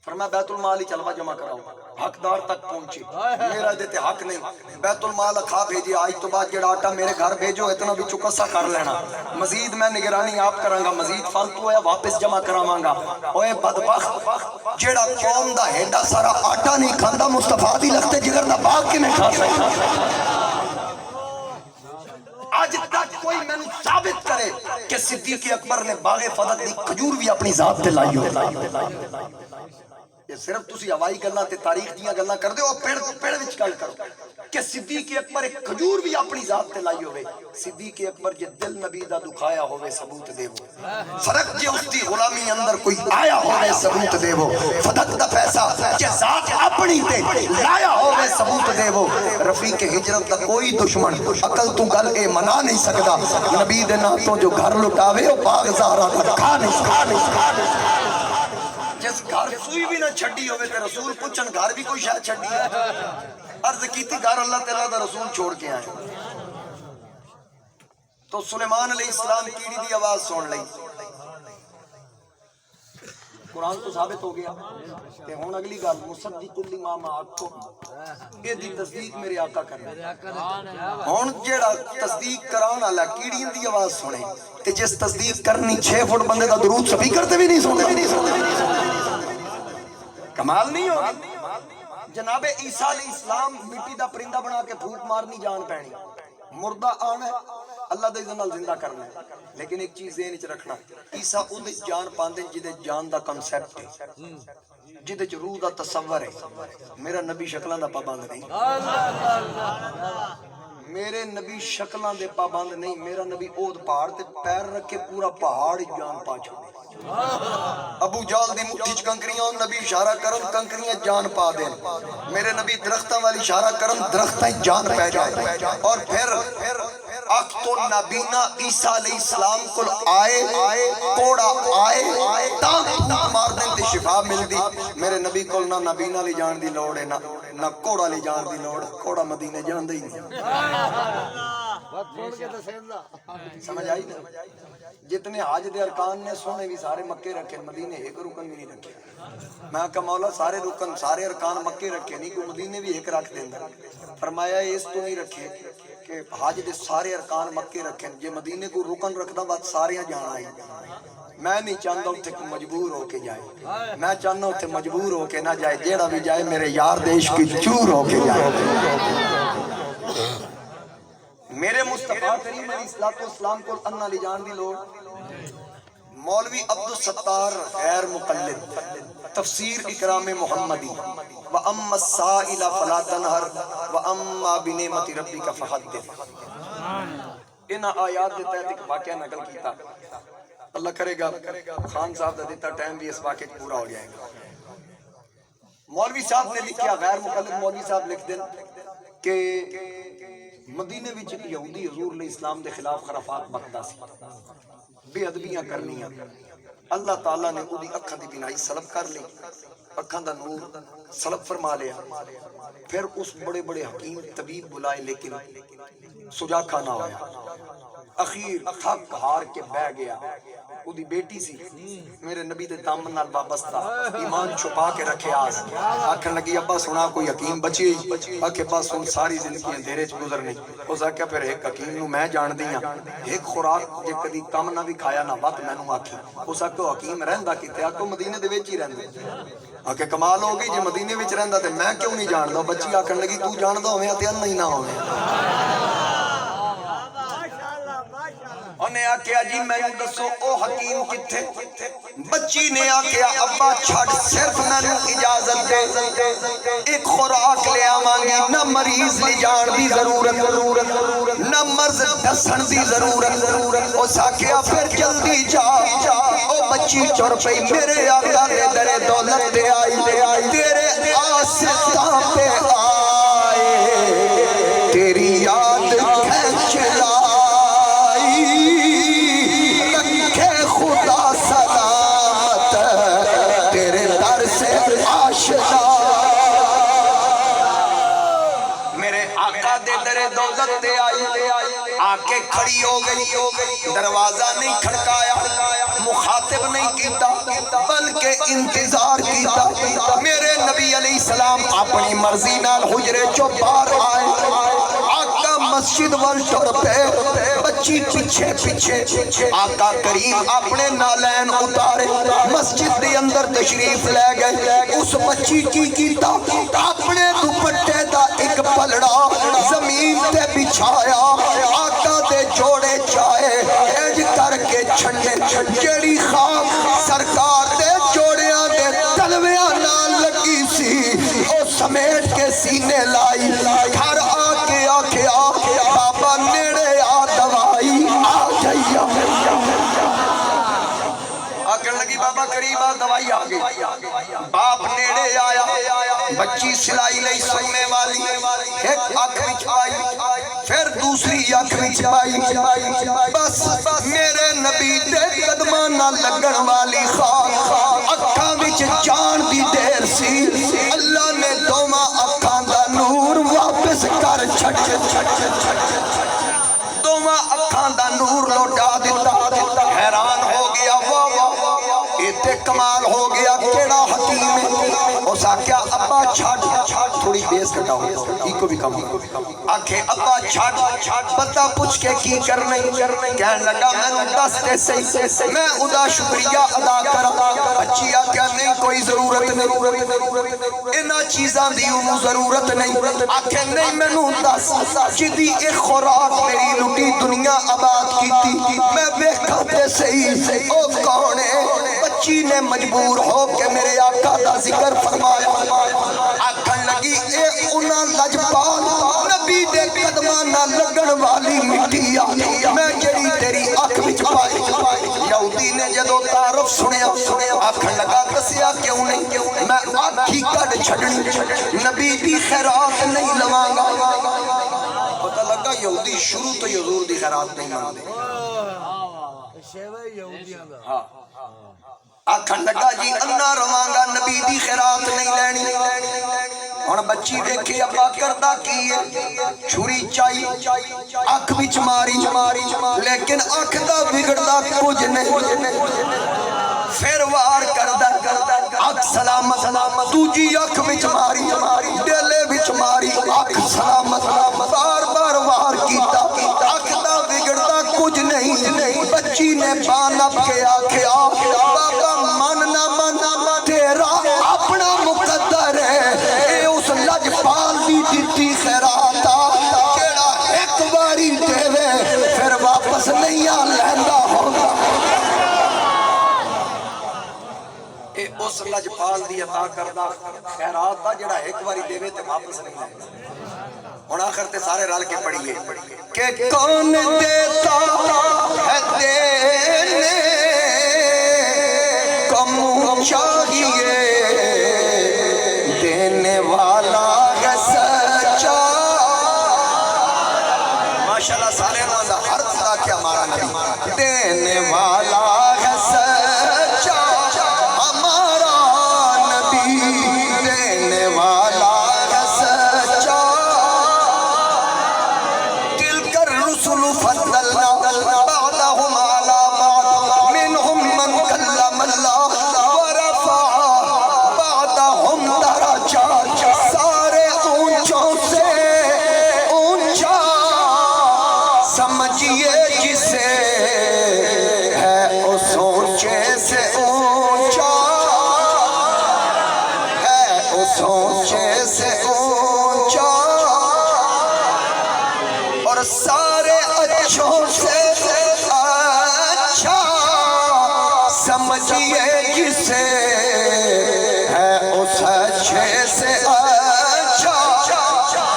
فرمایا بیت المال ہی چلوا جمع کراؤ حقدار تک پہنچی میرا دیتے حق نہیں بیت المال کھا بھیجی آج تو بعد جڑا آٹا میرے گھر بھیجو اتنا بھی چکسا کر لینا مزید میں نگرانی آپ کرانگا مزید فالتو ہے واپس جمع کراوانگا اوے بدبخت جڑا قوم دا ہیڈا سارا آٹا نہیں کھاندا مصطفیٰ دی لگتے جگر دا باغ کی میں کھا سکتا آج تک کوئی میں نے ثابت کرے کہ صدیق اکبر نے باغ فدق دی کھجور بھی اپنی ذات تے لائی ہو یہ صرف تسی ہوائی گلاں تے تاریخ دیاں گلاں کر دے اور پیڑ وچ گل کرو کہ صدیق اکبر ایک کھجور بھی اپنی ذات تے لائی ہوئے صدیق اکبر جے دل نبی دا دکھایا ہوئے ثبوت دے ہو فرق جے اس دی غلامی اندر کوئی آیا ہوئے ثبوت دے ہو فدق دا پیسہ جے ذات اپنی تے لایا ہوئے ثبوت دے ہو رفیق ہجرت دا کوئی دشمن عقل تو گل اے منا نہیں سکدا نبی دے نا تو جو گھر لٹاوے او باغ زہرا دا کھا نہیں سکدا جس گھر سوئی بھی نہ چھڑی ہوئے تے رسول پوچھن گھر بھی کوئی شاید چھڑی ہے عرض کیتی گھر اللہ تعالیٰ دا رسول چھوڑ کے آئے تو سلیمان علیہ السلام کیڑی دی آواز سن لئی قرآن تو ثابت ہو گیا کہ ہون اگلی گل مصدق لما معکم اے دی تصدیق میرے آقا کرنا ہون جیڑا تصدیق کران والا کیڑی دی آواز سنے تے جس تصدیق کرنی 6 فٹ بندے دا درود سپیکر تے بھی نہیں سنتے کمال نہیں ہوگی جناب عیسیٰ علیہ السلام مٹی دا پرندہ بنا کے پھوک مارنی جان پہنی مردہ آنا ہے اللہ دے اذن نال زندہ کرنا ہے. لیکن ایک چیز ذہن وچ رکھنا, عیسیٰ اودے جان پاندے جدے جان دا کنسیپٹ ہے, جدے چ روح دا تصور ہے. میرا نبی شکلاں دا پابند نہیں, میرے نبی شکلاں دے پابند نہیں. میرا نبی اود پہاڑ تے پیر رکھے پورا پہاڑ جان پا چھوڑے. ابو جال دی مٹھی چ کنکریاں, نبی اشارہ کرن کنکریاں جان پا دین. میرے نبی درختاں والی اشارہ کرن درختاں جان پہ جائے. اور پھر اک تو نبینا عیسیٰ علیہ السلام کو آئے کوڑا آئے تاں مار دین تے شفا مل دی. میرے نبی کو نہ نبینا لے جان دی لوڑ ہے نہ کوڑا لے جان دی لوڑ. کوڑا مدینے جان دی نہیں. سمجھ آئی نا؟ جتنے حج دے ارکان نے سونے بھی سارے مکے رکھے, مدینے ایک رکن بھی نہیں رکھے. میں کہا مولا سارے رکن سارے ارکان مکے رکھے, نہیں کوئی مدینے بھی ایک رکھ دیندہ. فرمایا اس تو نہیں رکھے کہ حج دے سارے ارکان مکے رکھیں, جے مدینے کو رکن رکھنا بات ساریاں جانا آئی. میں نہیں چاہتا اتھے مجبور ہو کے جائے, میں چاہتا اتھے مجبور ہو کے نہ جائے. جیڑا بھی جائے میرے یار دیش کی چور ہو کے جائے. میرے مصطفیٰ کریم علیہ السلام کو انہ لے جان دی لوڑ. مولوی عبدالستار غیر مقلد, تفسیر اکرام محمدی, وَأَمَّا السَّائِلَ فَلَا تَنْهَرْ وَأَمَّا بِنِعْمَةِ رَبِّكَ فَحَدِّثْ. انہاں آیات دے تحت ایک واقعہ نقل کیتا. اللہ کرے گا خان صاحب دا دیتا ٹائم بھی اس واقعے پورا ہو جائے گا. مولوی صاحب نے لکھیا, غیر مقلد مولوی صاحب لکھ دیں کہ مدینے وچ یہودی حضور علیہ السلام دے خلاف خرافات بکدا سی, بے ادبیاں کرنیاں. اللہ تعالیٰ نے اودی اکھاں دی بینائی سلب کر لی, اکھاں دا نور سلب فرما لیا. پھر اس بڑے بڑے حکیم طبیب بلائے لیکن سجاکھا نہ ہویا. اخیر تھک ہار کے بہ گیا. اودی بیٹی سی, میرے نبی دے دامن نال وابستہ, ایمان چھپا کے رکھے آس. آکھن لگی ابا سنا کوئی حکیم بچی, آکھے با سن ساری زندگی اندھیرے چ گزرنی. اس آکھیا پھر ایک حکیم نو میں جان دیاں, ایک خوراک جے کدی کم نہ بھی کھایا نہ وقت مینوں آکھی. اس آکھو حکیم رہندا کتے, آکھو مدینے دے وچ ہی رہندا. آکھے کمال ہو گئی, جے مدینے وچ رہندا تے میں کیوں نہیں جاندا. بچی آکھن لگی تو جاندا ہوویں تے ان نہیں نہ ہوویں. انہیں آکھیا جی میں دسو او حکیم کتھے. بچی نے آکھیا ابا چھڑ, صرف میں اجازت دے, ایک خوراک لے آواں گی, نہ مریض لے جان دی ضرورت نہ مرض دسن دی ضرورت. اس آکھیا پھر جلدی جا. او بچی چور پئی, میرے آقا دے در دولت دے آئی, تیرے آستاں پہ آئے, تیری یاد کھینچ لا. میرے آقا دے در دولت دے آئی, آکے کھڑی ہو گئی. دروازہ نہیں کھڑکایا, مخاطب نہیں کیتا, بلکہ انتظار کیتا. میرے نبی علیہ السلام اپنی مرضی نال حجرے چو باہر آئے. آقا مسجد وال ٹر پے, بچی پیچھے پیچھے. آقا کریم اپنے نالین اتارے, مسجد دے اندر تشریف لے گئے. اس بچی کی کیتا, اپنے دوپٹے دا ایک پلڑا زمین تے بچھایا. آقا دے جوڑے چائے اج کر کے چھڑے, جیڑی خاک سرکار دے جوڑیاں دے تلویاں نال لگی سی او سمیٹ کے سینے لائی. گھر آ کے آکھیا بابا نیڑے آ دوائی آ جائیا. آکھن لگی بابا قریب آ دوائی آ گئی. باپ نیڑے آیا, بچی سلائی لئی سمے والی, ایک آنکھ وچ آئی, پھر دوسری آنکھ وچ آئی. بس میرے نبی دے قدماں نہ لگن والی خاک اکھاں وچ جان دی دیر سی. اللہ نے دوواں اکھاں دا نور واپس کر چھٹ, دوواں اکھاں دا نور لوٹا دیتا. حیران ہو گیا, واہ واہ یہ تے کمال ہو گیا کیڑا حکیم ہے اس آکھیا ابا چھاڑ تھوڑی بیس کٹاؤ ہی کو بھی کم آکھے ابا چھاڑ پتہ پوچھ کے کی کرنے کہنے لگا میں دستے سے میں ادا شکریہ ادا کرا بچی آکھیا نہیں کوئی ضرورت نہیں انہاں چیزاں دی انہوں ضرورت نہیں آکھے نہیں میں نوں دس جدی ایک خوراک میری لٹی دنیا آباد کی تھی میں ویکھا تے صحیح او کون ہے بچی نے مجبور ہو کہ میرے آقا دا ذکر فرمایا آکھن لگی اے انہاں لجپال نبی دے قدماں نہ لگن والی مٹی آ میں جڑی تیری اکھ وچ پائی یہودی نے جدو تعارف سنیا آکھن لگا دسیا کیوں نہیں میں آکھی کڈ چھڈنی نبی دی خیرات نہیں لواں گا پتہ لگا یہودی شروع تو حضور دی خیرات نہیں مانتے ہاں آکھن لگا جی انا رواں گا نبی دی خیرات نہیں لینی ہن بچی دیکھے ابا کردا کی ہے چھری چائی اکھ وچ ماری لیکن اکھ دا بگڑدا کچھ نہیں پھر وار کردا اکھ سلامت دوجی اکھ وچ ماری ڈیلے وچ ماری اکھ سلامت بار بار وار کیتا اکھ دا بگڑدا کچھ نہیں بچی نے بانپ کے آکھیا بابا من نہ من تیرا اپنا مقدر ہے اے اس لجپال دی دتی خیرات کیڑا ایک باری دے پھر واپس نہیں آ لیندا ہوگا اے اس لجپال دی عطا کردہ خیرات دا جڑا ایک باری دے تے واپس نہیں لیندا ہن آخر تے سارے رل کے پڑھیے کہ کون دیتا ہے دینے کم چاہیے دینے والا ہے سچا ماشاءاللہ سارے نوازہ ہر خدا کیا ہمارا نبی دینے والا ہے سچا ہمارا نبی دینے والا ہے سچا تلک الرسل فضلنا بعضهم على بعض منهم من كلم الله ورفع بعضهم درجات سارے اونچوں سے اونچا سمجھیے جسے ہے اس اونچے سے اونچا ہے اس اونچے سے اونچا اور سارے اچھوں سے اچھا سمجھیے جسے ہے اس اچھے سے اچھا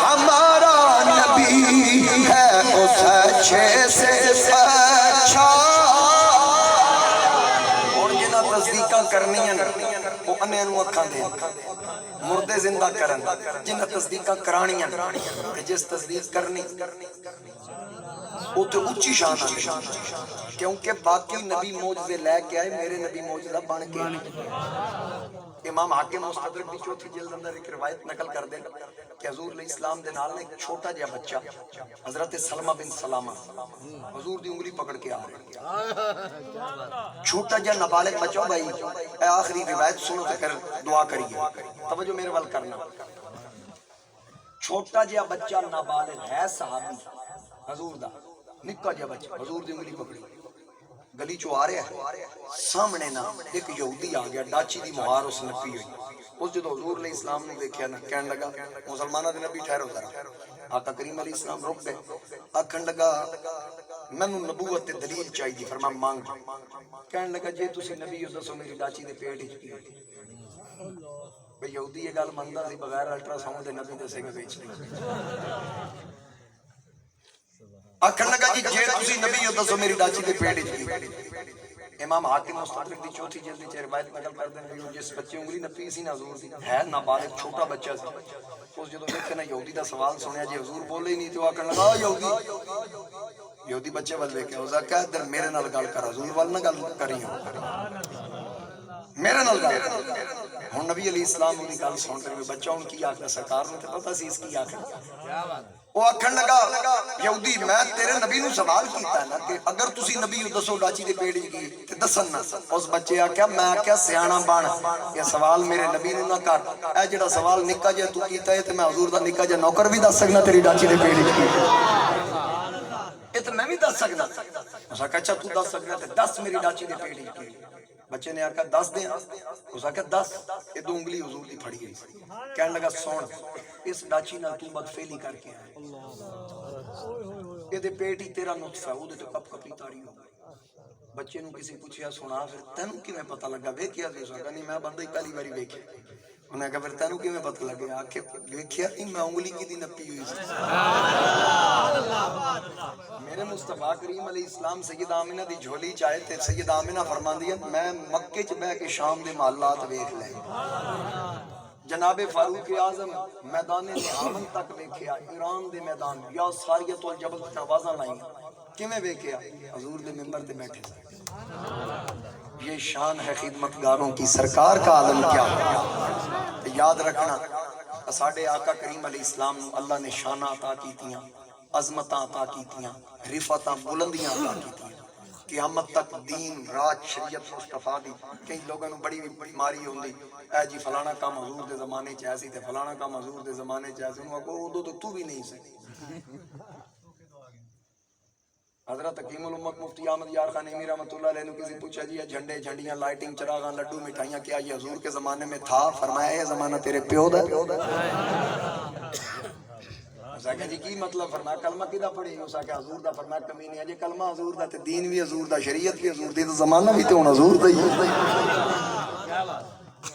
ہمارا نبی ہے اس اچھے سے اچھا اور جنہ تصدیقہ کرنی ہیں وہ انہیں انو اکھاں دے مردے زندہ کرن جنہ تصدیقہ کرانی ہیں جس تصدیق کرنی وہ تو اچھی شان ہے کیونکہ باقی نبی معجزے لے کے آئے میرے نبی معجزہ بن کے امام حاکم مستدرک دی چوتھی جلد اندر ایک روایت نقل کر دیں کہ حضور علیہ السلام دے نال ایک چھوٹا جہا بچہ حضرت سلمہ بن سلامہ حضور دی انگلی پکڑ کے آ رہے چھوٹا جہا نابالغ بچہ بھائی اے آخری روایت سنو تے پھر دعا کریے توجہ میرے وال کرنا چھوٹا جہا بچہ نابالغ ہے صحابی حضور دا نکا جہا بچہ حضور دی انگلی پکڑی گلی چو آ رہا ہے سامنے نا ایک یہودی آ گیا ڈاچی دی مہار اس نپی ہوئی اس جدو حضور علیہ السلام نے دیکھیا نا کہنے لگا مسلمانہ دے نبی ٹھہرو ذرا آقا کریم علیہ السلام رک گئے آکھن لگا میں نبوت تے دلیل چاہی دی فرما مانگ کہنے لگا جے تسی نبی ہو دسو میری ڈاچی دے پیٹ ہی بھئی یہودی یہ گال مندہ سی بغیر الٹرا ساؤنڈ دے نبی دسے گا بیچ نہیں آکھن لگا جی جے تسی نبی ہو دسو میری ڈاچی دے پیٹ ہی امام حاکم مستدرک دی چوتھی جلدی چھ روایت نقل کر دیں کہ جس بچے انگلی نپی سی نا حضور دی ہے نابالغ چھوٹا بچہ سی اس جدو دیکھتے نا یہودی دا سوال سنیا جی حضور بولے ہی نہیں تو آکھن لگا یہودی بچے وال دیکھے ہوزا کہہ در میرے نال گل کر حضور وال نہ گل کری ہوں میرے نال گل ہن نبی علیہ السلام انہی گل سن کر بچہ ان کی آکھنا سرکار نے پتہ سی اس کی آکھنا وہ آکھن لگا یہودی میں تیرے نبی نو سوال کیتا ہے نا کہ اگر تسی نبی ہو دسو ڈاچی دے پیڑ کی تے دسن نا. اس بچے آکھیا میں آکھیا سیاںا بن یہ سوال میرے نبی نو نہ کر. اے جڑا سوال نکا جا تو کیتا ہے تے میں حضور دا نکا جا نوکر بھی دس سکنا تیری ڈاچی دے پیڑ کی. یہ تو میں بھی دس سکنا. اس آکھیا اچھا تو دس سکنا تے دس میری ڈاچی دے پیڑ کی. بچے نے آکھا دس دیں. اس آکھا دس. یہ دو انگلی حضور دی پھڑی گئی. کہنے لگا سون اس ڈاچی نال تو بدفعلی کر کے آئے. یہ دے پیٹ ہی تیرا نطفہ ہے. وہ دے تو کپ کپی تاری ہو گئی. بچے نو کسی پوچھیا سنا پھر تینوں کیویں پتہ لگا ویکھیا سی؟ اس آکھا نہیں میں بندہ ہی پہلی باری ویکھیا. انہیں کہا پھر تینوں کیویں پتہ لگا؟ آکھے ویکھیا نہیں میں انگلی کی دی نپی ہوئی سی. میرے مصطفیٰ کریم علیہ السلام سیدہ آمنہ دی جھولی چاہے تھے. سیدہ آمنہ فرماندی ہیں میں مکے چ بہ کے شام دے محلات ویکھ لے. جناب فاروق اعظم میدان نہاون تک ویکھیا. ایران دے میدان یا ساریت الجبل تے آوازاں لائیں. کیویں ویکھیا؟ حضور دے منبر تے بیٹھے. یہ شان ہے خدمتگاروں کی. سرکار کا عالم کیا ہے. یاد رکھنا ساڈے آقا کریم علیہ السلام نو اللہ نے شانہ عطا کیتیاں, عظمتاں عطا کیتیاں, رفعتاں بلندیاں عطا کیتیاں. قیامت تک دین راج شریعت مصطفیٰ دی. کئی لوگوں نے بڑی بیماری ہوندی اے جی فلانا کام حضور دے زمانے چ ایسی تے فلانا کام حضور دے زمانے چ ایسی. انہوں کو ادو تو بھی نہیں سی. حضرت حکیم الامت مفتی احمد یار خان ایمی رحمۃ اللہ علیہ نے کسی پوچھا جی جھنڈے جھنڈیاں لائٹنگ چراغاں لڈو مٹھائیاں کیا یہ حضور کے زمانے میں تھا؟ فرمایا یہ زمانہ تیرے پیو دا. اسا کہ جی کی مطلب؟ فرمایا کلمہ کدا پڑھی؟ اسا کہ حضور دا. فرمایا کمینے ہے جی کلمہ حضور دا تے دین بھی حضور دا, شریعت بھی حضور دی, تو زمانہ بھی تو ہن حضور دا ہی.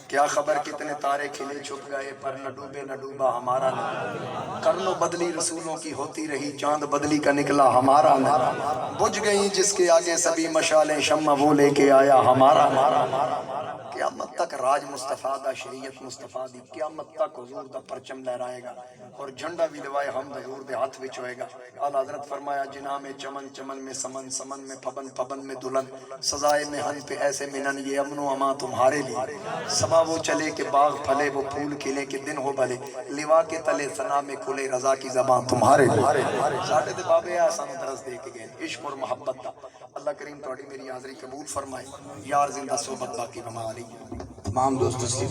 کیا خبر کتنے تارے کھلے چھپ گئے پر نہ ڈوبے نہ ڈوبا ہمارا نہ. کرنو بدلی رسولوں کی ہوتی رہی چاند بدلی کا نکلا ہمارا نہ. بجھ گئی جس کے آگے سبھی مشالیں شمع وہ لے کے آیا ہمارا. قیامت تک راج مصطفیٰ دا, شریعت مصطفیٰ دی. قیامت تک حضور دا پرچم لہرائے گا اور جھنڈا بھی لوائے ہم حضور دے ہاتھ وچ ہوئے گا. اعلیٰ حضرت فرمایا جناح میں چمن, چمن میں سمن, سمن میں پھبن, پھبن میں دلہن. سزائے محن پہ ایسے منن یہ امن و امان تمہارے لیے. صبا وہ چلے کہ باغ پھلے وہ پھول کھلے کہ دن ہو بھلے. لوا کے تلے ثنا میں کھلے رضا کی زبان تمہارے لیے. ساڈے تے بابے آسان درس دے کے گئے عشق اور محبت دا. اللہ کریم تہاڈی میری حاضری قبول فرمائے. یار زندہ صحبت باقی بما علی. تمام دوست